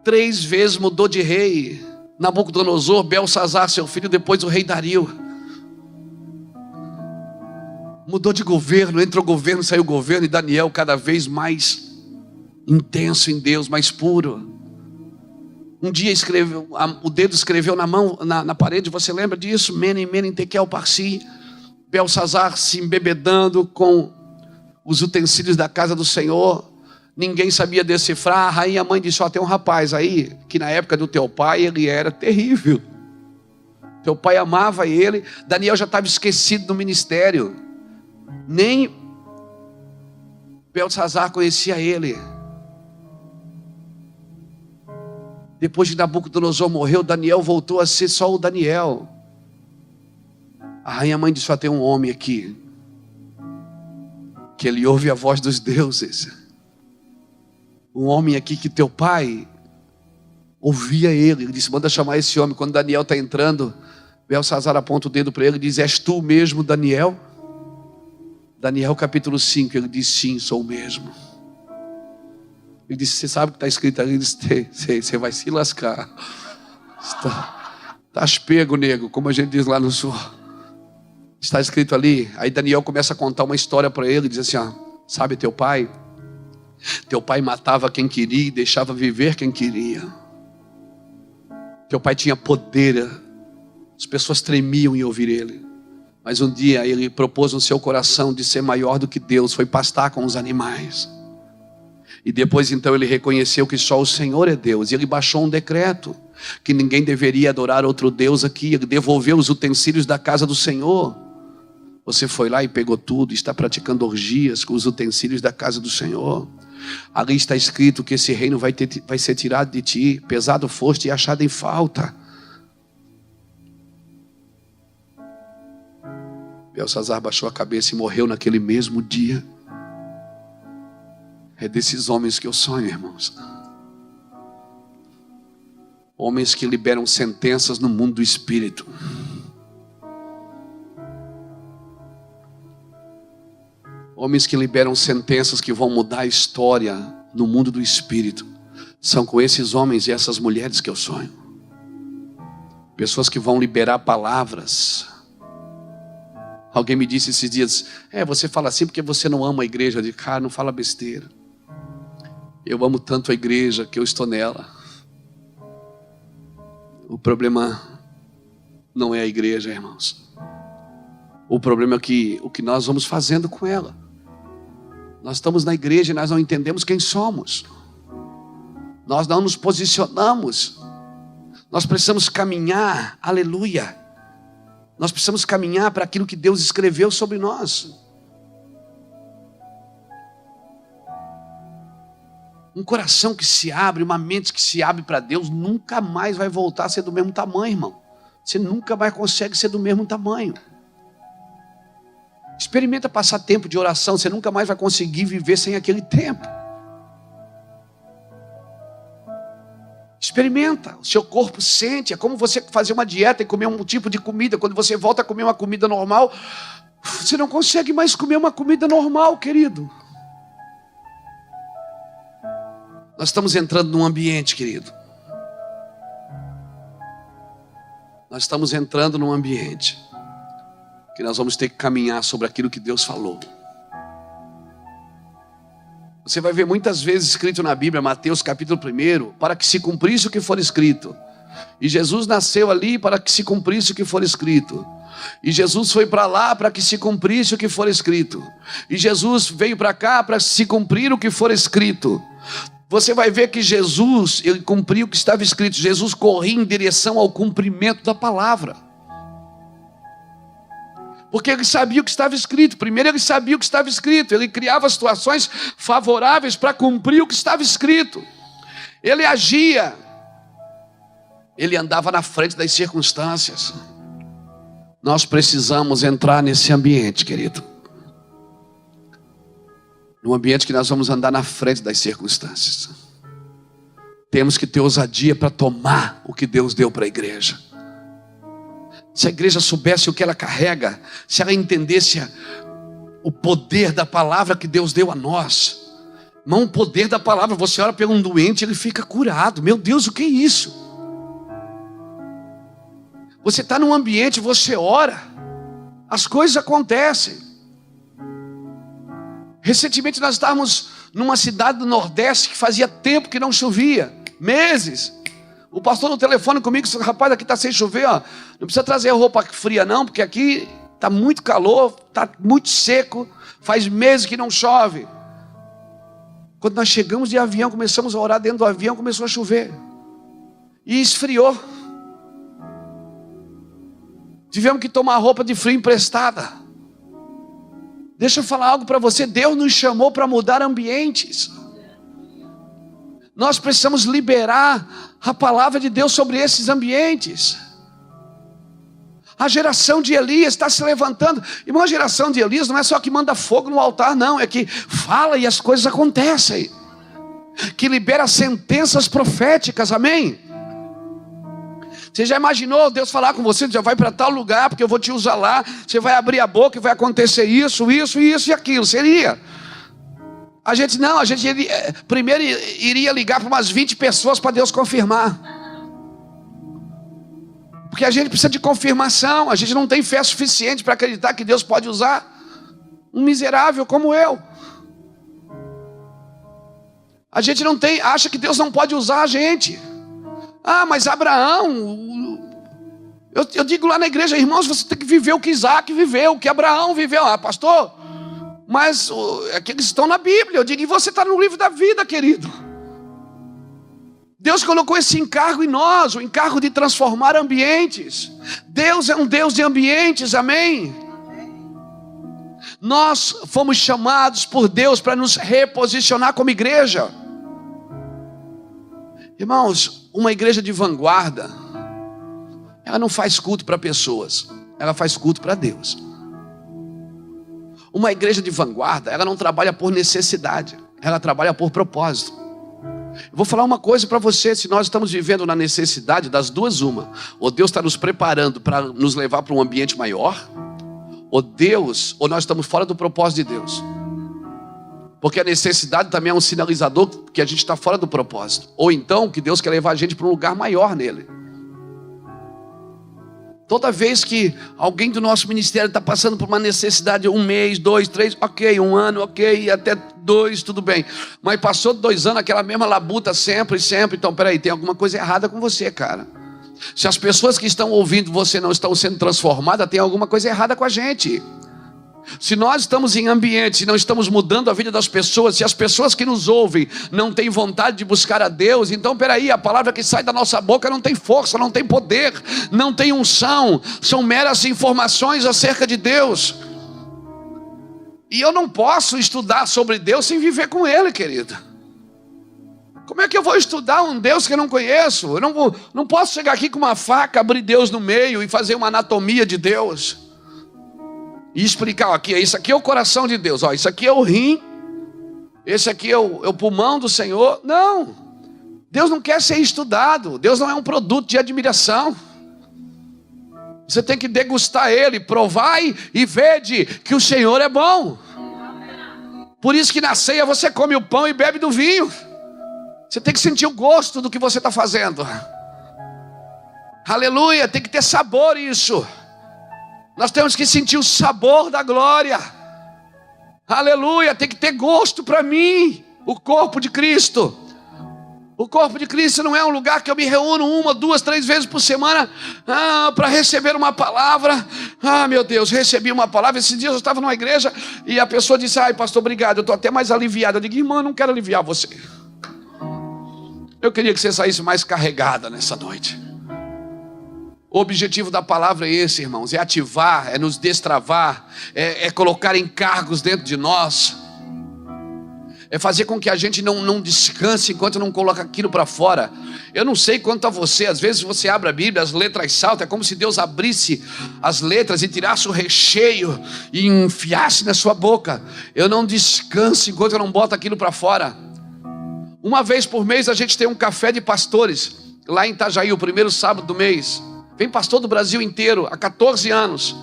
3 vezes mudou de rei. Nabucodonosor, Belsazar, seu filho, depois o rei Dario. Mudou de governo, entrou governo, saiu governo, e Daniel cada vez mais intenso em Deus, mais puro. Um dia o dedo escreveu na mão, na parede, você lembra disso? Menem, Menem, Tekel, Parsi. Belsazar se embebedando com os utensílios da casa do Senhor. Ninguém sabia decifrar. A rainha mãe disse: tem um rapaz aí, que na época do teu pai ele era terrível. Teu pai amava ele. Daniel já estava esquecido do ministério. Nem Belsazar conhecia ele. Depois de Nabucodonosor morreu, Daniel voltou a ser só o Daniel. A rainha mãe disse: tem um homem aqui, que ele ouve a voz dos deuses. Um homem aqui que teu pai ouvia ele. Ele disse: manda chamar esse homem. Quando Daniel está entrando, Belsazar aponta o dedo para ele e diz: és tu mesmo, Daniel? Daniel capítulo 5, ele diz: sim, sou o mesmo. Ele disse: você sabe o que está escrito ali? Ele disse: você vai se lascar. Estás pego, nego, como a gente diz lá no sul. Está escrito ali. Aí Daniel começa a contar uma história para ele, diz assim: sabe teu pai? Teu pai matava quem queria e deixava viver quem queria. Teu pai tinha poder, as pessoas tremiam em ouvir ele. Mas um dia ele propôs no seu coração de ser maior do que Deus, foi pastar com os animais. E depois então ele reconheceu que só o Senhor é Deus. E ele baixou um decreto que ninguém deveria adorar outro Deus aqui. Ele devolveu os utensílios da casa do Senhor. Você foi lá e pegou tudo, está praticando orgias com os utensílios da casa do Senhor. Ali está escrito que esse reino vai ser tirado de ti. Pesado foste e achado em falta. Belsazar baixou a cabeça e morreu naquele mesmo dia. É desses homens que eu sonho, irmãos. Homens que liberam sentenças no mundo do espírito. Homens que liberam sentenças que vão mudar a história no mundo do espírito. São com esses homens e essas mulheres que eu sonho. Pessoas que vão liberar palavras. Alguém me disse esses dias: você fala assim porque você não ama a igreja. Eu digo: cara, não fala besteira. Eu amo tanto a igreja que eu estou nela. O problema não é a igreja, irmãos. O problema é o que nós vamos fazendo com ela. Nós estamos na igreja e nós não entendemos quem somos. Nós não nos posicionamos. Nós precisamos caminhar, aleluia. Nós precisamos caminhar para aquilo que Deus escreveu sobre nós. Um coração que se abre, uma mente que se abre para Deus, nunca mais vai voltar a ser do mesmo tamanho, irmão. Você nunca mais consegue ser do mesmo tamanho. Experimenta passar tempo de oração, você nunca mais vai conseguir viver sem aquele tempo. Experimenta, o seu corpo sente. É como você fazer uma dieta e comer um tipo de comida. Quando você volta a comer uma comida normal, você não consegue mais comer uma comida normal, querido. Nós estamos entrando num ambiente, querido. Nós estamos entrando num ambiente que nós vamos ter que caminhar sobre aquilo que Deus falou. Você vai ver muitas vezes escrito na Bíblia, Mateus capítulo 1, para que se cumprisse o que for escrito. E Jesus nasceu ali para que se cumprisse o que for escrito. E Jesus foi para lá para que se cumprisse o que for escrito. E Jesus veio para cá para se cumprir o que for escrito. Você vai ver que Jesus, ele cumpriu o que estava escrito. Jesus corria em direção ao cumprimento da palavra. Porque ele sabia o que estava escrito. Primeiro ele sabia o que estava escrito. Ele criava situações favoráveis para cumprir o que estava escrito. Ele agia. Ele andava na frente das circunstâncias. Nós precisamos entrar nesse ambiente, querido. No ambiente que nós vamos andar na frente das circunstâncias. Temos que ter ousadia para tomar o que Deus deu para a igreja. Se a igreja soubesse o que ela carrega, se ela entendesse o poder da palavra que Deus deu a nós. Não o poder da palavra, você ora por um doente, ele fica curado. Meu Deus, o que é isso? Você está num ambiente, você ora, as coisas acontecem. Recentemente nós estávamos numa cidade do Nordeste que fazia tempo que não chovia, meses. O pastor no telefone comigo disse: rapaz, aqui está sem chover, ó. Não precisa trazer roupa fria não, porque aqui está muito calor, está muito seco, faz meses que não chove. Quando nós chegamos de avião, começamos a orar dentro do avião, começou a chover. E esfriou. Tivemos que tomar roupa de frio emprestada. Deixa eu falar algo para você. Deus nos chamou para mudar ambientes. Nós precisamos liberar a palavra de Deus sobre esses ambientes. A geração de Elias está se levantando. Irmão, a geração de Elias não é só que manda fogo no altar, não. É que fala e as coisas acontecem. Que libera sentenças proféticas, amém? Você já imaginou Deus falar com você? Já vai para tal lugar porque eu vou te usar lá. Você vai abrir a boca e vai acontecer isso, isso, isso e aquilo. Seria. A gente primeiro iria ligar para umas 20 pessoas para Deus confirmar. Porque a gente precisa de confirmação. A gente não tem fé suficiente para acreditar que Deus pode usar um miserável como eu. A gente não tem, acha que Deus não pode usar a gente. Ah, mas Abraão, eu digo lá na igreja, irmãos, você tem que viver o que Isaac viveu, o que Abraão viveu. Ah, pastor, mas aqueles estão na Bíblia. Eu digo, e você está no livro da vida, querido. Deus colocou esse encargo em nós, o encargo de transformar ambientes. Deus é um Deus de ambientes, amém? Nós fomos chamados por Deus para nos reposicionar como igreja. Irmãos, uma igreja de vanguarda, ela não faz culto para pessoas, ela faz culto para Deus. Uma igreja de vanguarda, ela não trabalha por necessidade, ela trabalha por propósito. Eu vou falar uma coisa para você: se nós estamos vivendo na necessidade, das duas uma, ou Deus está nos preparando para nos levar para um ambiente maior, ou nós estamos fora do propósito de Deus. Porque a necessidade também é um sinalizador que a gente está fora do propósito. Ou então que Deus quer levar a gente para um lugar maior nele. Toda vez que alguém do nosso ministério está passando por uma necessidade, 1 mês, 2, 3, ok, 1 ano, ok, até 2, tudo bem. Mas passou 2 anos, aquela mesma labuta sempre. Então peraí, tem alguma coisa errada com você, cara. Se as pessoas que estão ouvindo você não estão sendo transformadas, tem alguma coisa errada com a gente. Se nós estamos em ambientes e não estamos mudando a vida das pessoas, se as pessoas que nos ouvem não têm vontade de buscar a Deus, então peraí, a palavra que sai da nossa boca não tem força, não tem poder, não tem unção, são meras informações acerca de Deus. E eu não posso estudar sobre Deus sem viver com Ele, querido. Como é que eu vou estudar um Deus que eu não conheço? Eu não posso chegar aqui com uma faca, abrir Deus no meio e fazer uma anatomia de Deus. E explicar, ó, isso aqui é o coração de Deus, ó, isso aqui é o rim, esse aqui é o pulmão do Senhor. Não, Deus não quer ser estudado. Deus não é um produto de admiração. Você tem que degustar Ele. Provai e vede que o Senhor é bom. Por isso que na ceia você come o pão e bebe do vinho. Você tem que sentir o gosto do que você está fazendo. Aleluia, tem que ter sabor isso. Nós temos que sentir o sabor da glória. Aleluia, tem que ter gosto para mim. O corpo de Cristo. O corpo de Cristo não é um lugar que eu me reúno 1, 2, 3 vezes por semana para receber uma palavra. Meu Deus, recebi uma palavra. Esses dias eu estava numa igreja e a pessoa disse: ai, pastor, obrigado, eu estou até mais aliviado. Eu digo: irmã, eu não quero aliviar você. Eu queria que você saísse mais carregada nessa noite. O objetivo da palavra é esse, irmãos: é ativar, é nos destravar, é colocar encargos dentro de nós, é fazer com que a gente não descanse enquanto não coloca aquilo para fora. Eu não sei quanto a você, às vezes você abre a Bíblia, as letras saltam, é como se Deus abrisse as letras e tirasse o recheio e enfiasse na sua boca. Eu não descanso enquanto eu não boto aquilo para fora. Uma vez por mês a gente tem um café de pastores, lá em Itajaí, o primeiro sábado do mês. Vem pastor do Brasil inteiro, há 14 anos.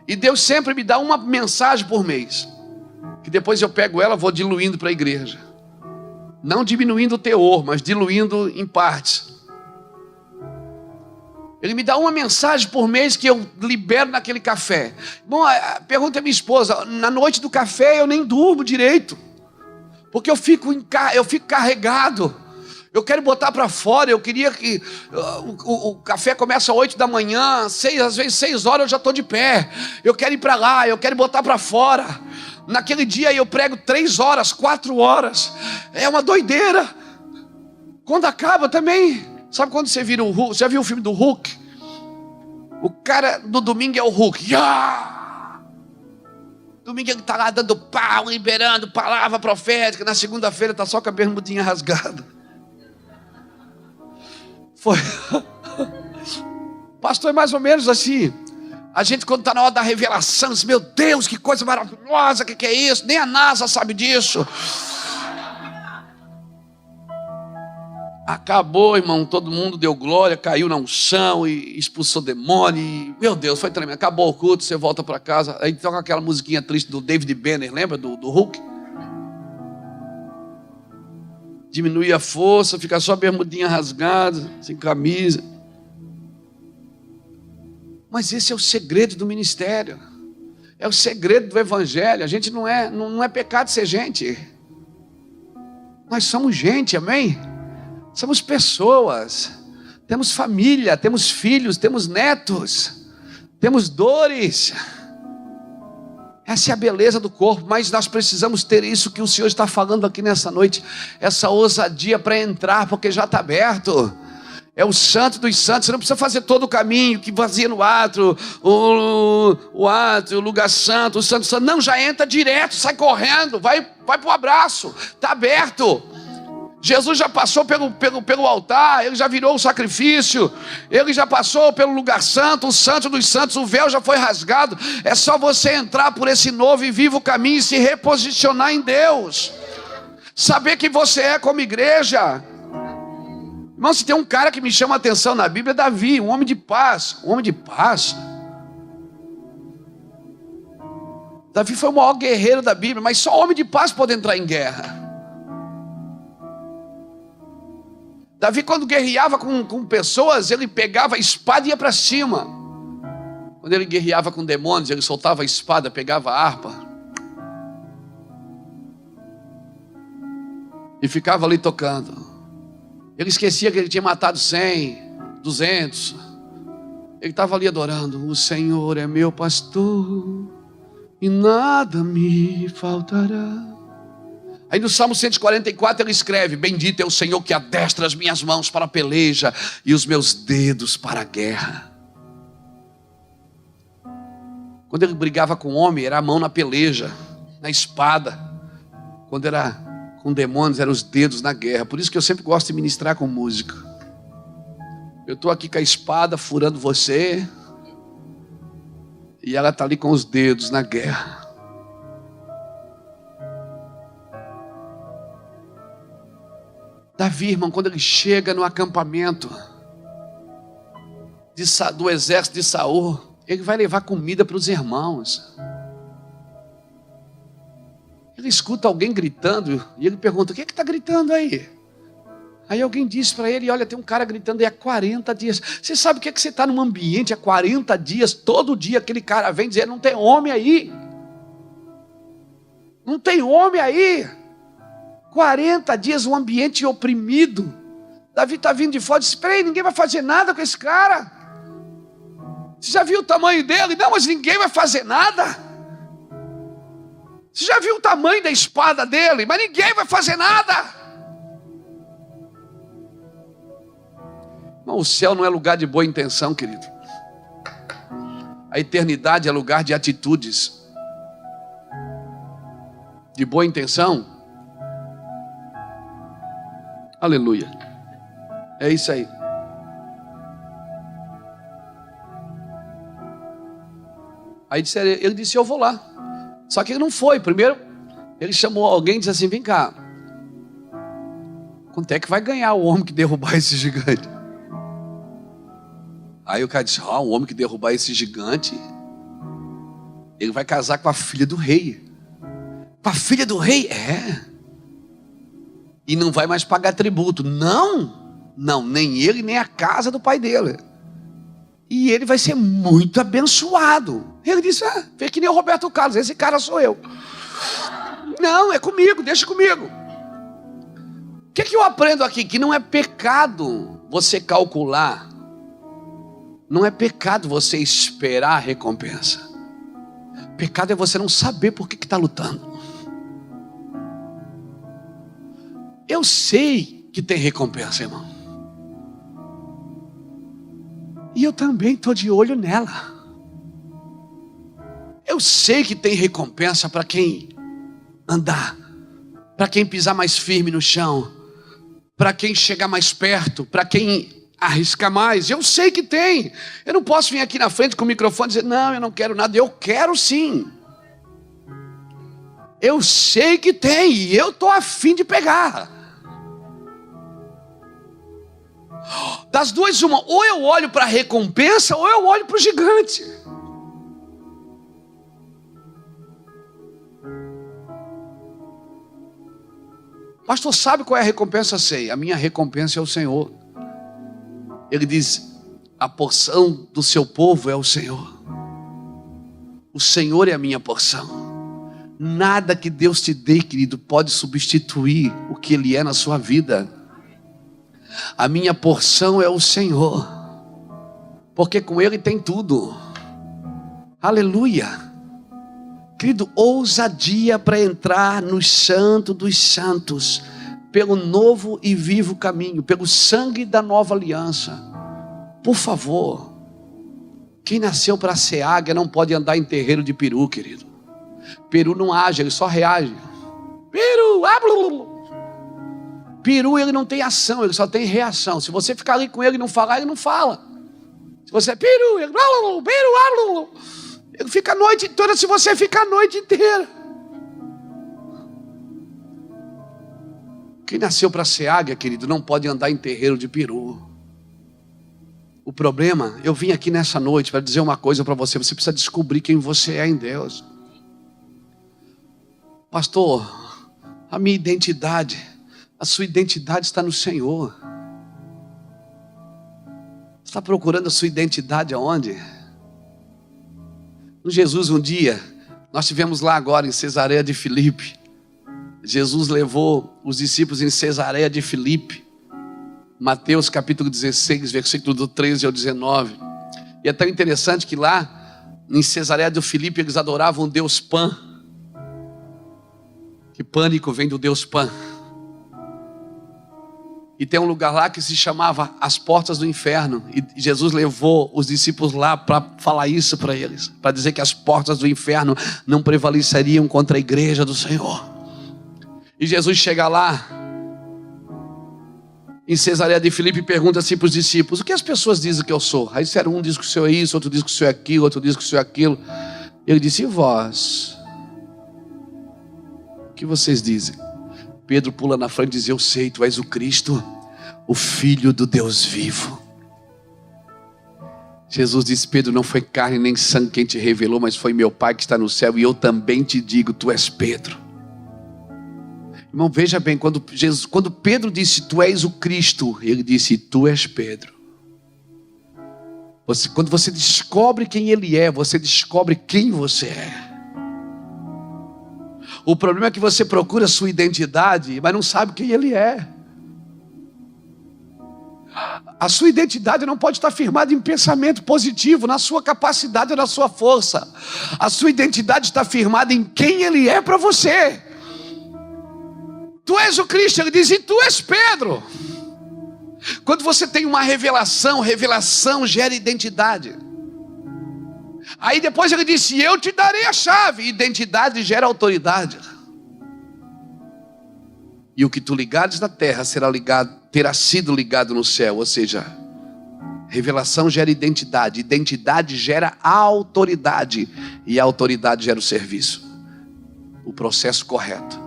E Deus sempre me dá uma mensagem por mês, que depois eu pego ela e vou diluindo para a igreja. Não diminuindo o teor, mas diluindo em partes. Ele me dá uma mensagem por mês que eu libero naquele café. Bom, pergunta a minha esposa: na noite do café eu nem durmo direito, porque eu fico carregado. Eu quero botar para fora. Eu queria que o café começa às 8 da manhã, às vezes 6 horas eu já estou de pé. Eu quero ir para lá, eu quero botar para fora. Naquele dia eu prego 3 horas, 4 horas. É uma doideira. Quando acaba também, sabe quando você vira o Hulk? Você já viu o filme do Hulk? O cara no domingo é o Hulk. Domingo ele está lá dando pau, liberando palavra profética. Na segunda-feira está só com a bermudinha rasgada. Foi. Pastor, é mais ou menos assim. A gente, quando está na hora da revelação, diz: meu Deus, que coisa maravilhosa, que é isso? Nem a NASA sabe disso. Acabou, irmão, todo mundo deu glória, caiu na unção e expulsou demônio. E, meu Deus, foi tremendo. Acabou o culto, você volta para casa. Aí toca aquela musiquinha triste do David Banner, lembra do Hulk? Diminui a força, fica só a bermudinha rasgada, sem camisa. Mas esse é o segredo do ministério. É o segredo do evangelho. A gente não é pecado ser gente. Nós somos gente, amém? Somos pessoas. Temos família, temos filhos, temos netos, temos dores. Essa é a beleza do corpo, mas nós precisamos ter isso que o Senhor está falando aqui nessa noite, essa ousadia para entrar, porque já está aberto. É o santo dos santos. Você não precisa fazer todo o caminho que fazia no átrio, o átrio, o lugar santo, o santo santo. Não, já entra direto, sai correndo, vai para o abraço, está aberto. Jesus já passou pelo altar, ele já virou o sacrifício, ele já passou pelo lugar santo, o santo dos santos, o véu já foi rasgado. É só você entrar por esse novo e vivo caminho e se reposicionar em Deus, saber quem você é como igreja. Irmão, se tem um cara que me chama a atenção na Bíblia, é Davi, um homem de paz. Um homem de paz. Davi foi o maior guerreiro da Bíblia, mas só homem de paz pode entrar em guerra. Davi, quando guerreava com pessoas, ele pegava a espada e ia para cima. Quando ele guerreava com demônios, ele soltava a espada, pegava a harpa e ficava ali tocando. Ele esquecia que ele tinha matado 100, 200. Ele estava ali adorando. O Senhor é meu pastor e nada me faltará. Aí no Salmo 144 ele escreve: bendito é o Senhor que adestra as minhas mãos para a peleja e os meus dedos para a guerra. Quando ele brigava com o homem, era a mão na peleja, na espada. Quando era com demônios, eram os dedos na guerra. Por isso que eu sempre gosto de ministrar com música. Eu estou aqui com a espada furando você, e ela está ali com os dedos na guerra. Davi, irmão, quando ele chega no acampamento do exército de Saul, ele vai levar comida para os irmãos. Ele escuta alguém gritando e ele pergunta: o que está gritando aí? Aí alguém diz para ele: olha, tem um cara gritando aí há 40 dias. Você sabe o que é que você está num ambiente há 40 dias, todo dia aquele cara vem dizer: não tem homem aí. Não tem homem aí. 40 dias, um ambiente oprimido. Davi está vindo de fora e diz: espera aí, ninguém vai fazer nada com esse cara. Você já viu o tamanho dele? Não, mas ninguém vai fazer nada. Você já viu o tamanho da espada dele? Mas ninguém vai fazer nada. Não, o céu não é lugar de boa intenção, querido. A eternidade é lugar de atitudes. De boa intenção. Aleluia. É isso aí. Aí ele disse: eu vou lá. Só que ele não foi. Primeiro, ele chamou alguém e disse assim: vem cá, quanto é que vai ganhar o homem que derrubar esse gigante? Aí o cara disse: o homem que derrubar esse gigante, ele vai casar com a filha do rei. Com a filha do rei? É. E não vai mais pagar tributo. Não, nem ele, nem a casa do pai dele. E ele vai ser muito abençoado. Ele disse: vê que nem o Roberto Carlos, esse cara sou eu. Não, é comigo, deixa comigo. O que eu aprendo aqui? Que não é pecado você calcular. Não é pecado você esperar a recompensa. Pecado é você não saber por que está lutando. Eu sei que tem recompensa, irmão. E eu também estou de olho nela. Eu sei que tem recompensa para quem andar, para quem pisar mais firme no chão, para quem chegar mais perto, para quem arriscar mais. Eu sei que tem. Eu não posso vir aqui na frente com o microfone e dizer: não, eu não quero nada. Eu quero sim. Eu sei que tem e eu estou a fim de pegar. Das duas uma, ou eu olho para a recompensa ou eu olho para o gigante. Pastor, sabe qual é a recompensa? Sei, a minha recompensa é o Senhor. Ele diz: a porção do seu povo é o Senhor. O Senhor é a minha porção. Nada que Deus te dê, querido, pode substituir o que Ele é na sua vida. A minha porção é o Senhor, porque com Ele tem tudo. Aleluia. Querido, ousadia para entrar no santo dos santos, pelo novo e vivo caminho, pelo sangue da nova aliança. Por favor, quem nasceu para ser águia não pode andar em terreiro de peru, querido. Peru não age, ele só reage. Peru, ele não tem ação, ele só tem reação. Se você ficar ali com ele e não falar, ele não fala. Se você é peru, ele fica a noite toda. Se você fica a noite inteira. Quem nasceu para ser águia, querido, não pode andar em terreiro de peru. O problema, eu vim aqui nessa noite para dizer uma coisa para você. Você precisa descobrir quem você é em Deus. Pastor, a minha identidade, a sua identidade está no Senhor. Você está procurando a sua identidade aonde? No Jesus, um dia, nós estivemos lá agora em Cesareia de Filipe. Jesus levou os discípulos em Cesareia de Filipe. Mateus capítulo 16, versículo do 13 ao 19. E é tão interessante que lá, em Cesareia de Filipe, eles adoravam o Deus Pan. Que pânico vem do Deus Pan. E tem um lugar lá que se chamava As Portas do Inferno. E Jesus levou os discípulos lá para falar isso para eles. Para dizer que as portas do inferno não prevaleceriam contra a igreja do Senhor. E Jesus chega lá, em Cesareia de Filipe, e pergunta assim para os discípulos: o que as pessoas dizem que eu sou? Aí disseram: um diz que o Senhor é isso, outro diz que o Senhor é aquilo, outro diz que o Senhor é aquilo. Ele disse: e vós? O que vocês dizem? Pedro pula na frente e diz: eu sei, tu és o Cristo, o Filho do Deus vivo. Jesus disse: Pedro, não foi carne nem sangue quem te revelou, mas foi meu Pai que está no céu, e eu também te digo, tu és Pedro. Irmão, veja bem, quando Pedro disse, tu és o Cristo, ele disse, tu és Pedro. Quando você descobre quem ele é, você descobre quem você é. O problema é que você procura a sua identidade, mas não sabe quem ele é. A sua identidade não pode estar firmada em pensamento positivo, na sua capacidade ou na sua força. A sua identidade está firmada em quem ele é para você. Tu és o Cristo, ele diz, e tu és Pedro. Quando você tem uma revelação gera identidade. Aí depois ele disse, eu te darei a chave. Identidade gera autoridade. E o que tu ligares na terra terá sido ligado no céu. Ou seja, revelação gera identidade. Identidade gera autoridade. E a autoridade gera o serviço. O processo correto.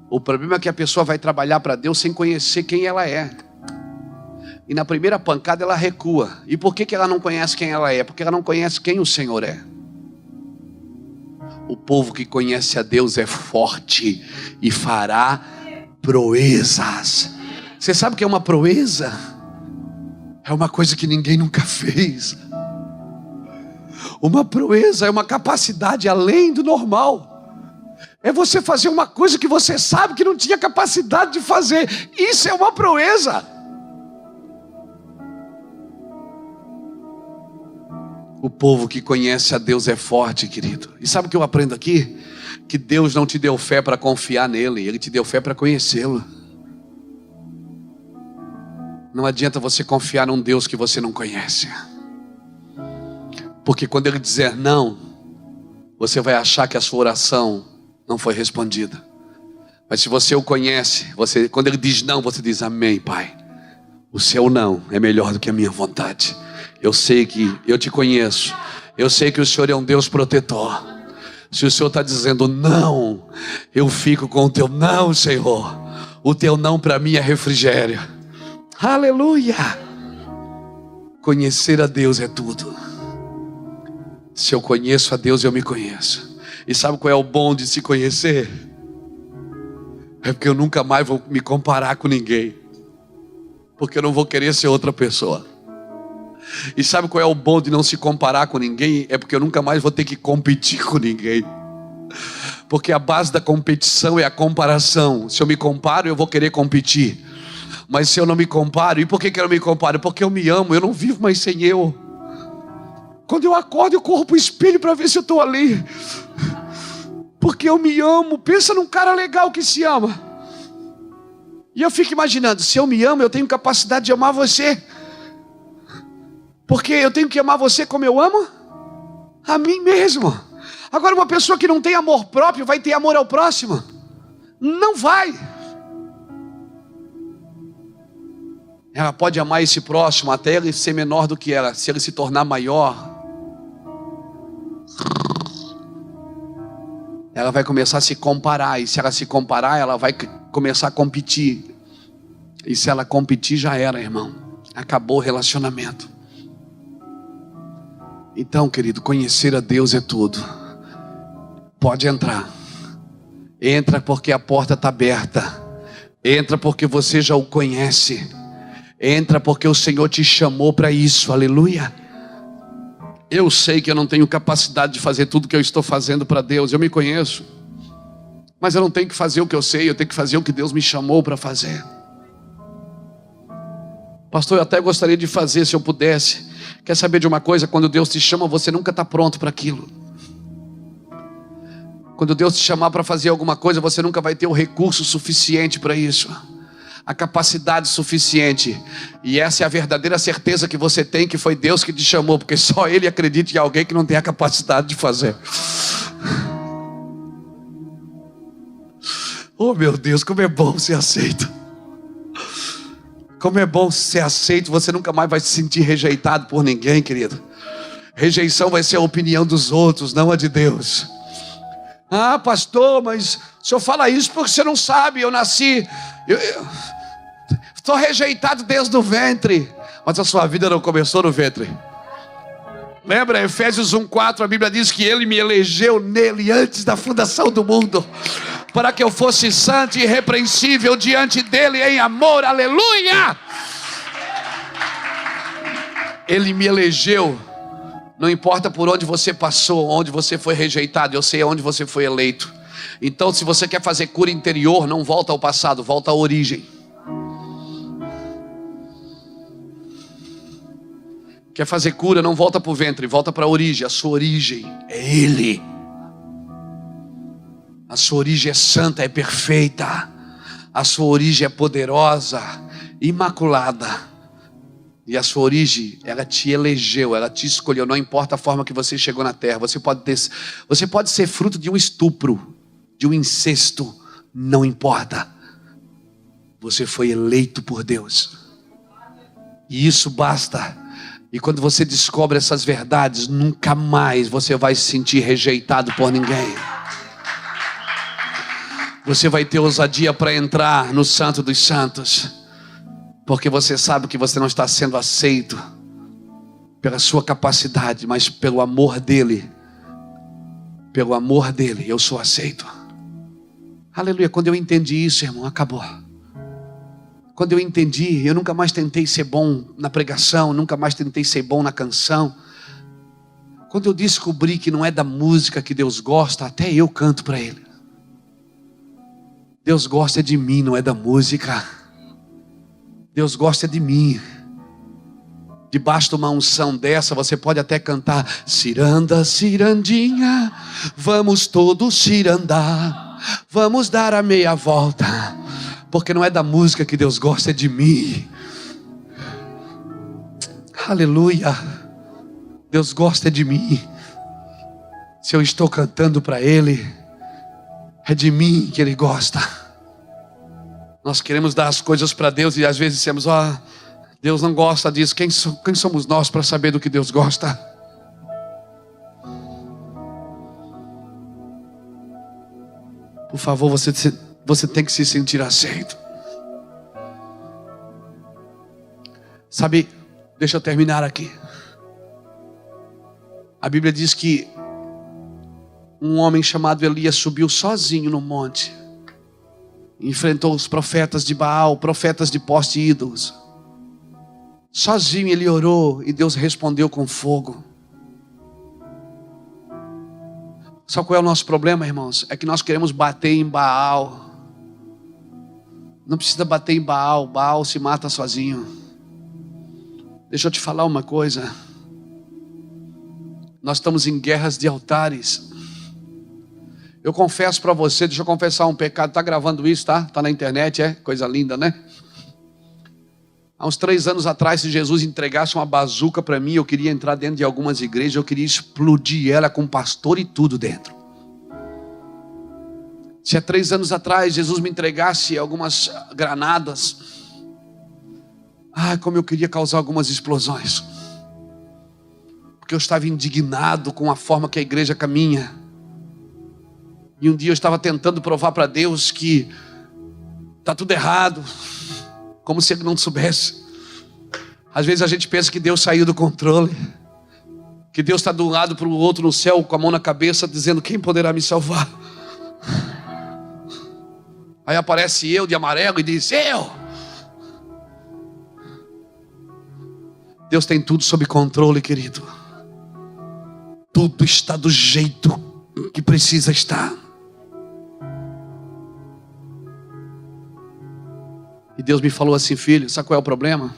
O problema é que a pessoa vai trabalhar para Deus sem conhecer quem ela é. E na primeira pancada ela recua. E por que ela não conhece quem ela é? Porque ela não conhece quem o Senhor é. O povo que conhece a Deus é forte e fará proezas. Você sabe o que é uma proeza? É uma coisa que ninguém nunca fez. Uma proeza é uma capacidade além do normal. É você fazer uma coisa que você sabe que não tinha capacidade de fazer. Isso é uma proeza. O povo que conhece a Deus é forte, querido. E sabe o que eu aprendo aqui? Que Deus não te deu fé para confiar nele, Ele te deu fé para conhecê-lo. Não adianta você confiar num Deus que você não conhece. Porque quando Ele dizer não, você vai achar que a sua oração não foi respondida. Mas se você o conhece, quando Ele diz não, você diz amém, Pai. O seu não é melhor do que a minha vontade. Eu sei que eu te conheço. Eu sei que o Senhor é um Deus protetor. Se o Senhor está dizendo não, eu fico com o teu não, Senhor. O teu não para mim é refrigério. Aleluia. Conhecer a Deus é tudo. Se eu conheço a Deus, eu me conheço. E sabe qual é o bom de se conhecer? É porque eu nunca mais vou me comparar com ninguém. Porque eu não vou querer ser outra pessoa. E sabe qual é o bom de não se comparar com ninguém? É porque eu nunca mais vou ter que competir com ninguém. Porque a base da competição é a comparação. Se eu me comparo, eu vou querer competir. Mas se eu não me comparo, e por que eu não me comparo? Porque eu me amo, eu não vivo mais sem eu. Quando eu acordo, eu corro pro espelho para ver se eu estou ali. Porque eu me amo. Pensa num cara legal que se ama. E eu fico imaginando, se eu me amo, eu tenho capacidade de amar você. Porque eu tenho que amar você como eu amo a mim mesmo. Agora uma pessoa que não tem amor próprio vai ter amor ao próximo? Não vai. Ela pode amar esse próximo até ele ser menor do que ela. Se ele se tornar maior, ela vai começar a se comparar. E se ela se comparar, ela vai começar a competir. E se ela competir, já era, irmão. Acabou o relacionamento. Então, querido, conhecer a Deus é tudo. Pode entrar. Entra porque a porta está aberta. Entra porque você já o conhece. Entra porque o Senhor te chamou para isso. Aleluia. Eu sei que eu não tenho capacidade de fazer tudo que eu estou fazendo para Deus. Eu me conheço. Mas eu não tenho que fazer o que eu sei. Eu tenho que fazer o que Deus me chamou para fazer. Pastor, eu até gostaria de fazer se eu pudesse. Quer saber de uma coisa? Quando Deus te chama, você nunca está pronto para aquilo. Quando Deus te chamar para fazer alguma coisa, você nunca vai ter o recurso suficiente para isso. A capacidade suficiente. E essa é a verdadeira certeza que você tem, que foi Deus que te chamou. Porque só Ele acredita em alguém que não tem a capacidade de fazer. Oh meu Deus, como é bom ser aceito. Como é bom ser aceito. Você nunca mais vai se sentir rejeitado por ninguém, querido. Rejeição vai ser a opinião dos outros, não a de Deus. Ah, pastor, mas o senhor fala isso porque você não sabe. Eu nasci, estou rejeitado desde o ventre. Mas a sua vida não começou no ventre. Lembra, Efésios 1:4, a Bíblia diz que Ele me elegeu nele antes da fundação do mundo, para que eu fosse santo e irrepreensível diante dEle em amor, aleluia! Ele me elegeu. Não importa por onde você passou, onde você foi rejeitado, eu sei aonde você foi eleito. Então, se você quer fazer cura interior, não volta ao passado, volta à origem. Quer fazer cura, não volta para o ventre, volta para a origem. A sua origem é Ele. A sua origem é santa, é perfeita. A sua origem é poderosa, imaculada. E a sua origem, ela te elegeu, ela te escolheu. Não importa a forma que você chegou na terra. Você pode ser fruto de um estupro, de um incesto. Não importa. Você foi eleito por Deus. E isso basta. E quando você descobre essas verdades, nunca mais você vai se sentir rejeitado por ninguém. Você vai ter ousadia para entrar no Santo dos Santos. Porque você sabe que você não está sendo aceito pela sua capacidade, mas pelo amor dEle. Pelo amor dEle, eu sou aceito. Aleluia, quando eu entendi isso, irmão, acabou. Quando eu entendi, eu nunca mais tentei ser bom na pregação, nunca mais tentei ser bom na canção. Quando eu descobri que não é da música que Deus gosta, até eu canto para Ele. Deus gosta de mim, não é da música. Deus gosta de mim. Debaixo de uma unção dessa, você pode até cantar: ciranda, cirandinha, vamos todos cirandar, vamos dar a meia volta. Porque não é da música que Deus gosta, é de mim. Aleluia. Deus gosta de mim. Se eu estou cantando para Ele, é de mim que Ele gosta. Nós queremos dar as coisas para Deus e às vezes dizemos: Deus não gosta disso. Quem somos nós para saber do que Deus gosta? Por favor, você tem que se sentir aceito. Sabe, deixa eu terminar aqui. A Bíblia diz que um homem chamado Elias subiu sozinho no monte. Enfrentou os profetas de Baal, profetas de poste ídolos. Sozinho ele orou e Deus respondeu com fogo. Sabe qual é o nosso problema, irmãos? É que nós queremos bater em Baal. Não precisa bater em Baal. Baal se mata sozinho. Deixa eu te falar uma coisa. Nós estamos em guerras de altares. Eu confesso para você, deixa eu confessar um pecado. Está gravando isso, tá? Está na internet, é? Coisa linda, né? Há uns 3 anos atrás, se Jesus entregasse uma bazuca para mim, eu queria entrar dentro de algumas igrejas, eu queria explodir ela com pastor e tudo dentro. Se há 3 anos atrás Jesus me entregasse algumas granadas, como eu queria causar algumas explosões. Porque eu estava indignado com a forma que a igreja caminha. E um dia eu estava tentando provar para Deus que está tudo errado. Como se Ele não soubesse. Às vezes a gente pensa que Deus saiu do controle. Que Deus está de um lado para o outro no céu, com a mão na cabeça, dizendo: quem poderá me salvar? Aí aparece eu de amarelo e diz: eu. Deus tem tudo sob controle, querido. Tudo está do jeito que precisa estar. E Deus me falou assim: filho, sabe qual é o problema?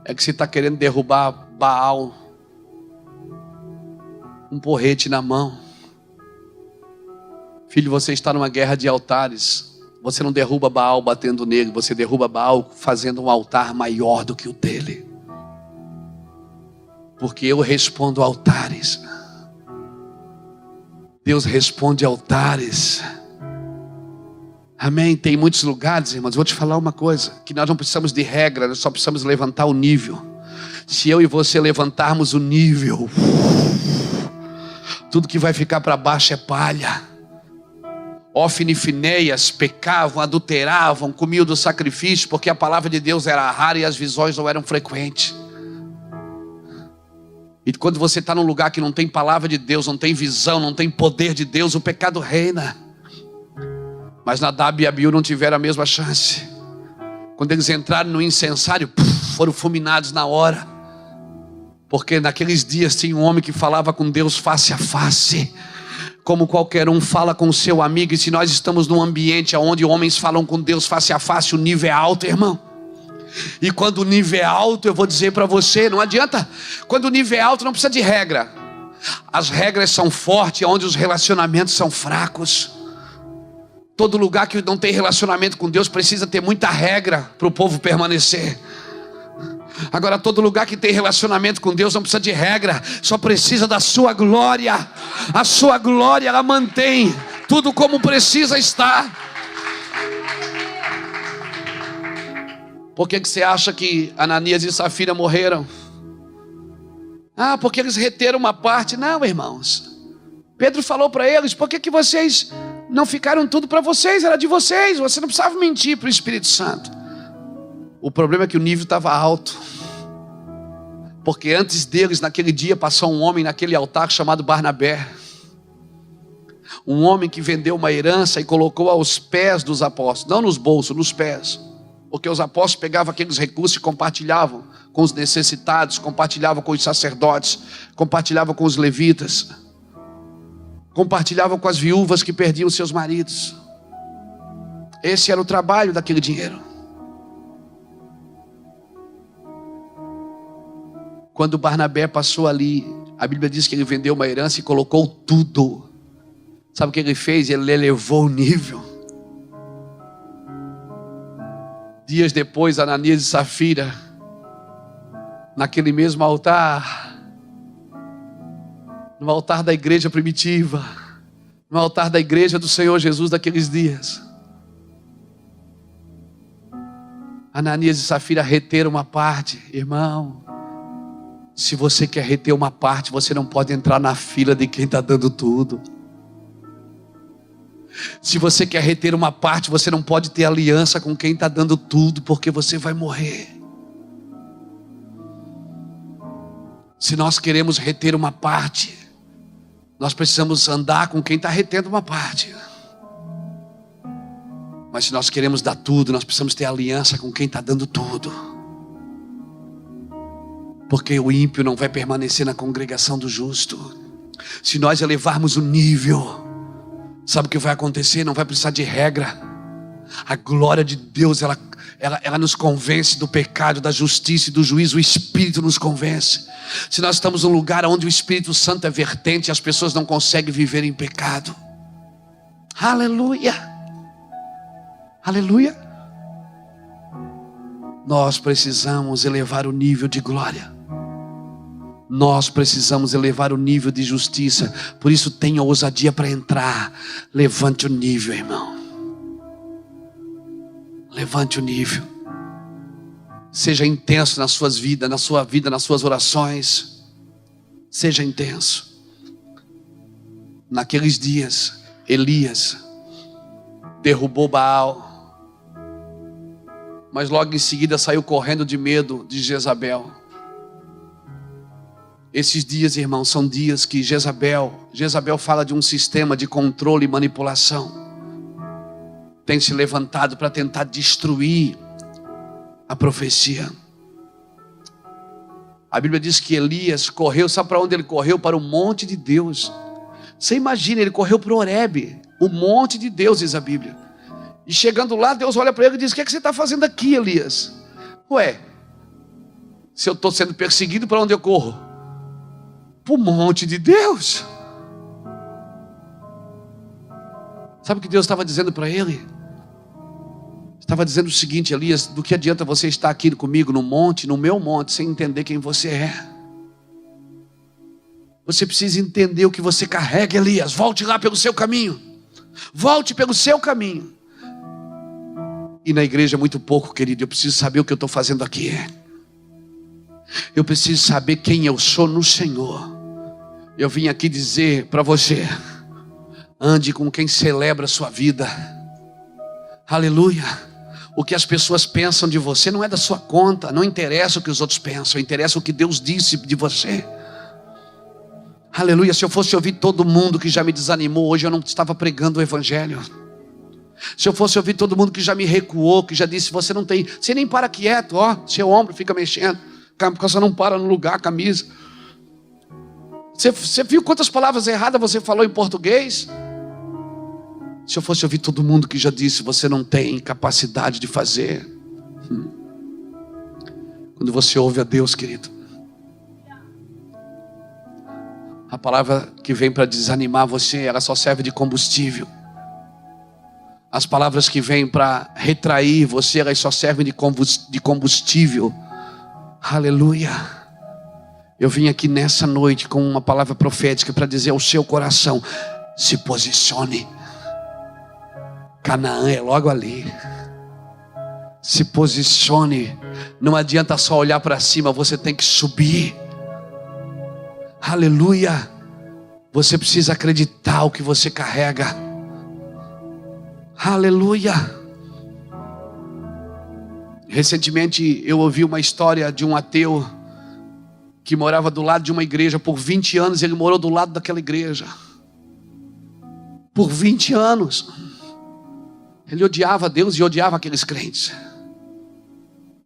É que você está querendo derrubar Baal, um porrete na mão. Filho, você está numa guerra de altares. Você não derruba Baal batendo nele, você derruba Baal fazendo um altar maior do que o dele. Porque eu respondo altares. Deus responde altares. Amém? Tem muitos lugares, irmãos, vou te falar uma coisa, que nós não precisamos de regra, nós só precisamos levantar o nível. Se eu e você levantarmos o nível, Tudo que vai ficar para baixo é palha. Ofne e Finéias pecavam, adulteravam, comiam do sacrifício, porque a palavra de Deus era rara e as visões não eram frequentes. E quando você está num lugar que não tem palavra de Deus, não tem visão, não tem poder de Deus, o pecado reina. Mas Nadab e Abiú não tiveram a mesma chance. Quando eles entraram no incensário, foram fulminados na hora. Porque naqueles dias tinha um homem que falava com Deus face a face, como qualquer um fala com o seu amigo. E se nós estamos num ambiente onde homens falam com Deus face a face, o nível é alto, irmão. E quando o nível é alto, eu vou dizer para você, não adianta. Quando o nível é alto, não precisa de regra. As regras são fortes, onde os relacionamentos são fracos. Todo lugar que não tem relacionamento com Deus precisa ter muita regra para o povo permanecer. Agora, todo lugar que tem relacionamento com Deus não precisa de regra, só precisa da sua glória. A sua glória, ela mantém tudo como precisa estar. Por que você acha que Ananias e Safira morreram? Porque eles reteram uma parte. Não, irmãos. Pedro falou para eles: por que vocês não ficaram tudo para vocês? Era de vocês, você não precisava mentir para o Espírito Santo. O problema é que o nível estava alto. Porque antes deles, naquele dia, passou um homem naquele altar chamado Barnabé. Um homem que vendeu uma herança e colocou aos pés dos apóstolos. Não nos bolsos, nos pés. Porque os apóstolos pegavam aqueles recursos e compartilhavam com os necessitados, compartilhavam com os sacerdotes, compartilhavam com os levitas, compartilhavam com as viúvas que perdiam seus maridos. Esse era o trabalho daquele dinheiro. Quando Barnabé passou ali, a Bíblia diz que ele vendeu uma herança e colocou tudo. Sabe o que ele fez? Ele elevou o nível. Dias depois, Ananias e Safira, naquele mesmo altar, no altar da igreja primitiva, no altar da igreja do Senhor Jesus daqueles dias, Ananias e Safira reteram uma parte. Irmão, se você quer reter uma parte, você não pode entrar na fila de quem está dando tudo. Se você quer reter uma parte, você não pode ter aliança com quem está dando tudo, porque você vai morrer. Se nós queremos reter uma parte, nós precisamos andar com quem está retendo uma parte. Mas se nós queremos dar tudo, nós precisamos ter aliança com quem está dando tudo. Porque o ímpio não vai permanecer na congregação do justo. Se nós elevarmos o nível, sabe o que vai acontecer? Não vai precisar de regra. A glória de Deus, ela nos convence do pecado, da justiça e do juízo. O Espírito nos convence. Se nós estamos num lugar onde o Espírito Santo é vertente, as pessoas não conseguem viver em pecado. Aleluia. Aleluia. Nós precisamos elevar o nível de glória. Nós precisamos elevar o nível de justiça. Por isso tenha ousadia para entrar. Levante o nível, irmão. Levante o nível. Seja intenso nas suas vidas, na sua vida, nas suas orações. Seja intenso. Naqueles dias, Elias derrubou Baal, mas logo em seguida saiu correndo de medo de Jezabel. Esses dias, irmãos, são dias que Jezabel fala de um sistema de controle e manipulação. Tem se levantado para tentar destruir a profecia. A Bíblia diz que Elias correu, sabe para onde ele correu? Para o monte de Deus. Você imagina, ele correu para Horebe, o monte de Deus, diz a Bíblia. E chegando lá, Deus olha para ele e diz: o que é que você está fazendo aqui, Elias? Ué, se eu estou sendo perseguido, para onde eu corro? Para o monte de Deus. Sabe o que Deus estava dizendo para ele? Estava dizendo o seguinte: Elias, do que adianta você estar aqui comigo no monte, no meu monte, sem entender quem você é? Você precisa entender o que você carrega, Elias. Volte lá pelo seu caminho. Volte pelo seu caminho. E na igreja é muito pouco, querido. Eu preciso saber o que eu estou fazendo aqui. Eu preciso saber quem eu sou no Senhor. Eu vim aqui dizer para você: ande com quem celebra a sua vida. Aleluia. O que as pessoas pensam de você não é da sua conta. Não interessa o que os outros pensam, interessa o que Deus disse de você. Aleluia. Se eu fosse ouvir todo mundo que já me desanimou, hoje eu não estava pregando o evangelho. Se eu fosse ouvir todo mundo que já me recuou, que já disse: você não tem, você nem para quieto, ó, seu ombro fica mexendo, porque você não para no lugar, a camisa. Você viu quantas palavras erradas você falou em português? Se eu fosse ouvir todo mundo que já disse: você não tem capacidade de fazer. Quando você ouve a Deus, querido, a palavra que vem para desanimar você, ela só serve de combustível. As palavras que vêm para retrair você, elas só servem de combustível. Aleluia. Eu vim aqui nessa noite com uma palavra profética para dizer ao seu coração: se posicione. Canaã é logo ali. Se posicione. Não adianta só olhar para cima, você tem que subir. Aleluia. Você precisa acreditar o que você carrega. Aleluia. Recentemente eu ouvi uma história de um ateu que morava do lado de uma igreja. Por 20 anos ele morou do lado daquela igreja. Por 20 anos. Ele odiava Deus e odiava aqueles crentes.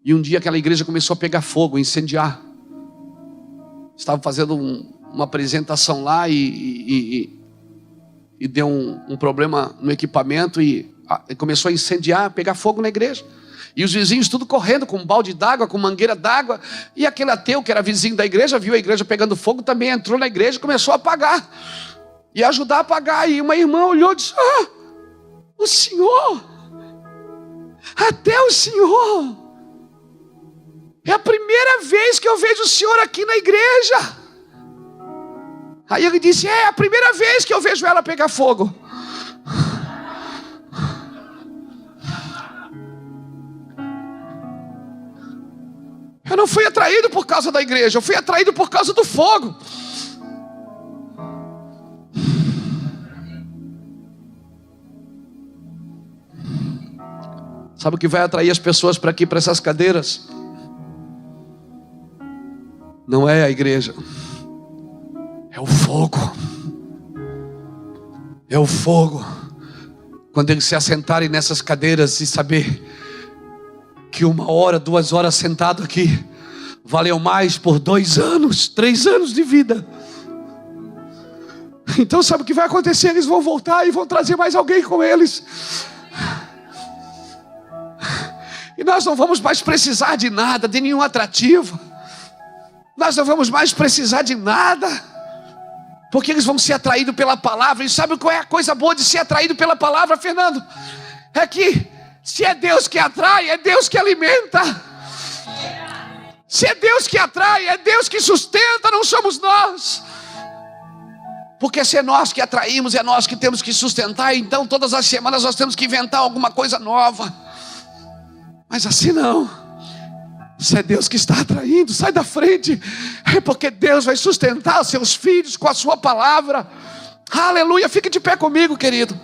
E um dia aquela igreja começou a pegar fogo, incendiar. Estava fazendo uma apresentação lá e deu um problema no equipamento e começou a incendiar, pegar fogo na igreja. E os vizinhos tudo correndo com um balde d'água, com mangueira d'água. E aquele ateu que era vizinho da igreja, viu a igreja pegando fogo, também entrou na igreja e começou a apagar. E ajudar a apagar. E uma irmã olhou e disse: o senhor, até o senhor, é a primeira vez que eu vejo o senhor aqui na igreja. Aí ele disse: é a primeira vez que eu vejo ela pegar fogo. Eu não fui atraído por causa da igreja, eu fui atraído por causa do fogo. Sabe o que vai atrair as pessoas para aqui, para essas cadeiras? Não é a igreja, é o fogo. É o fogo. Quando eles se assentarem nessas cadeiras e saber que 1 hora, 2 horas sentado aqui valeu mais por 2 anos, 3 anos de vida. Então sabe o que vai acontecer? Eles vão voltar e vão trazer mais alguém com eles. E nós não vamos mais precisar de nada, de nenhum atrativo. Nós não vamos mais precisar de nada, porque eles vão ser atraídos pela palavra. E sabe qual é a coisa boa de ser atraído pela palavra, Fernando? É que se é Deus que atrai, é Deus que alimenta. Se é Deus que atrai, é Deus que sustenta, não somos nós. Porque se é nós que atraímos, é nós que temos que sustentar. Então todas as semanas nós temos que inventar alguma coisa nova. Mas assim não. Se é Deus que está atraindo, sai da frente. É porque Deus vai sustentar os seus filhos com a sua palavra. Aleluia. Fique de pé comigo, querido.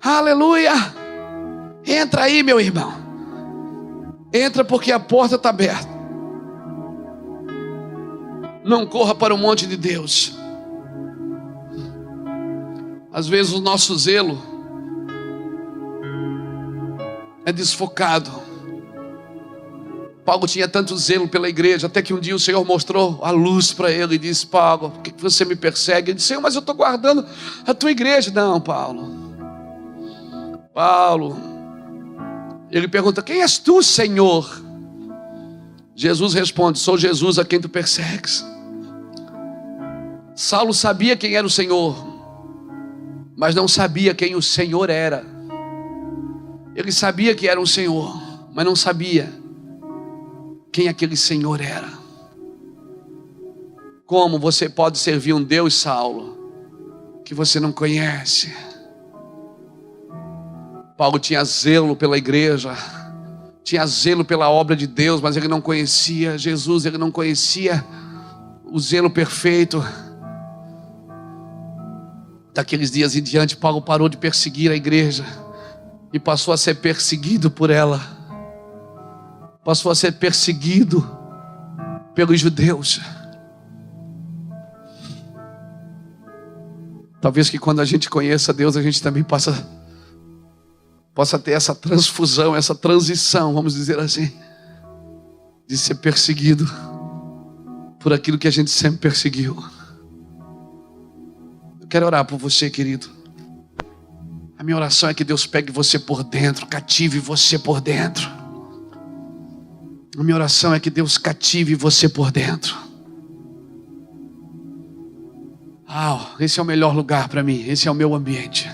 Aleluia. Entra aí, meu irmão. Entra, porque a porta está aberta. Não corra para o monte de Deus. Às vezes o nosso zelo é desfocado. Paulo tinha tanto zelo pela igreja, até que um dia o Senhor mostrou a luz para ele e disse: Paulo, por que você me persegue? Ele disse: Senhor, mas eu estou guardando a tua igreja. Não, Paulo. Ele pergunta: quem és tu, Senhor? Jesus responde: sou Jesus a quem tu persegues. Saulo sabia quem era o Senhor, mas não sabia quem o Senhor era. Ele sabia que era um Senhor, mas não sabia quem aquele Senhor era. Como você pode servir um Deus, Saulo, que você não conhece? Paulo tinha zelo pela igreja, tinha zelo pela obra de Deus, mas ele não conhecia Jesus, ele não conhecia o zelo perfeito. Daqueles dias em diante, Paulo parou de perseguir a igreja e passou a ser perseguido por ela. Passou a ser perseguido pelos judeus. Talvez que quando a gente conheça Deus, a gente também possa ter essa transfusão, essa transição, vamos dizer assim, de ser perseguido por aquilo que a gente sempre perseguiu. Eu quero orar por você, querido. A minha oração é que Deus pegue você por dentro, cative você por dentro. A minha oração é que Deus cative você por dentro. Esse é o melhor lugar para mim, esse é o meu ambiente.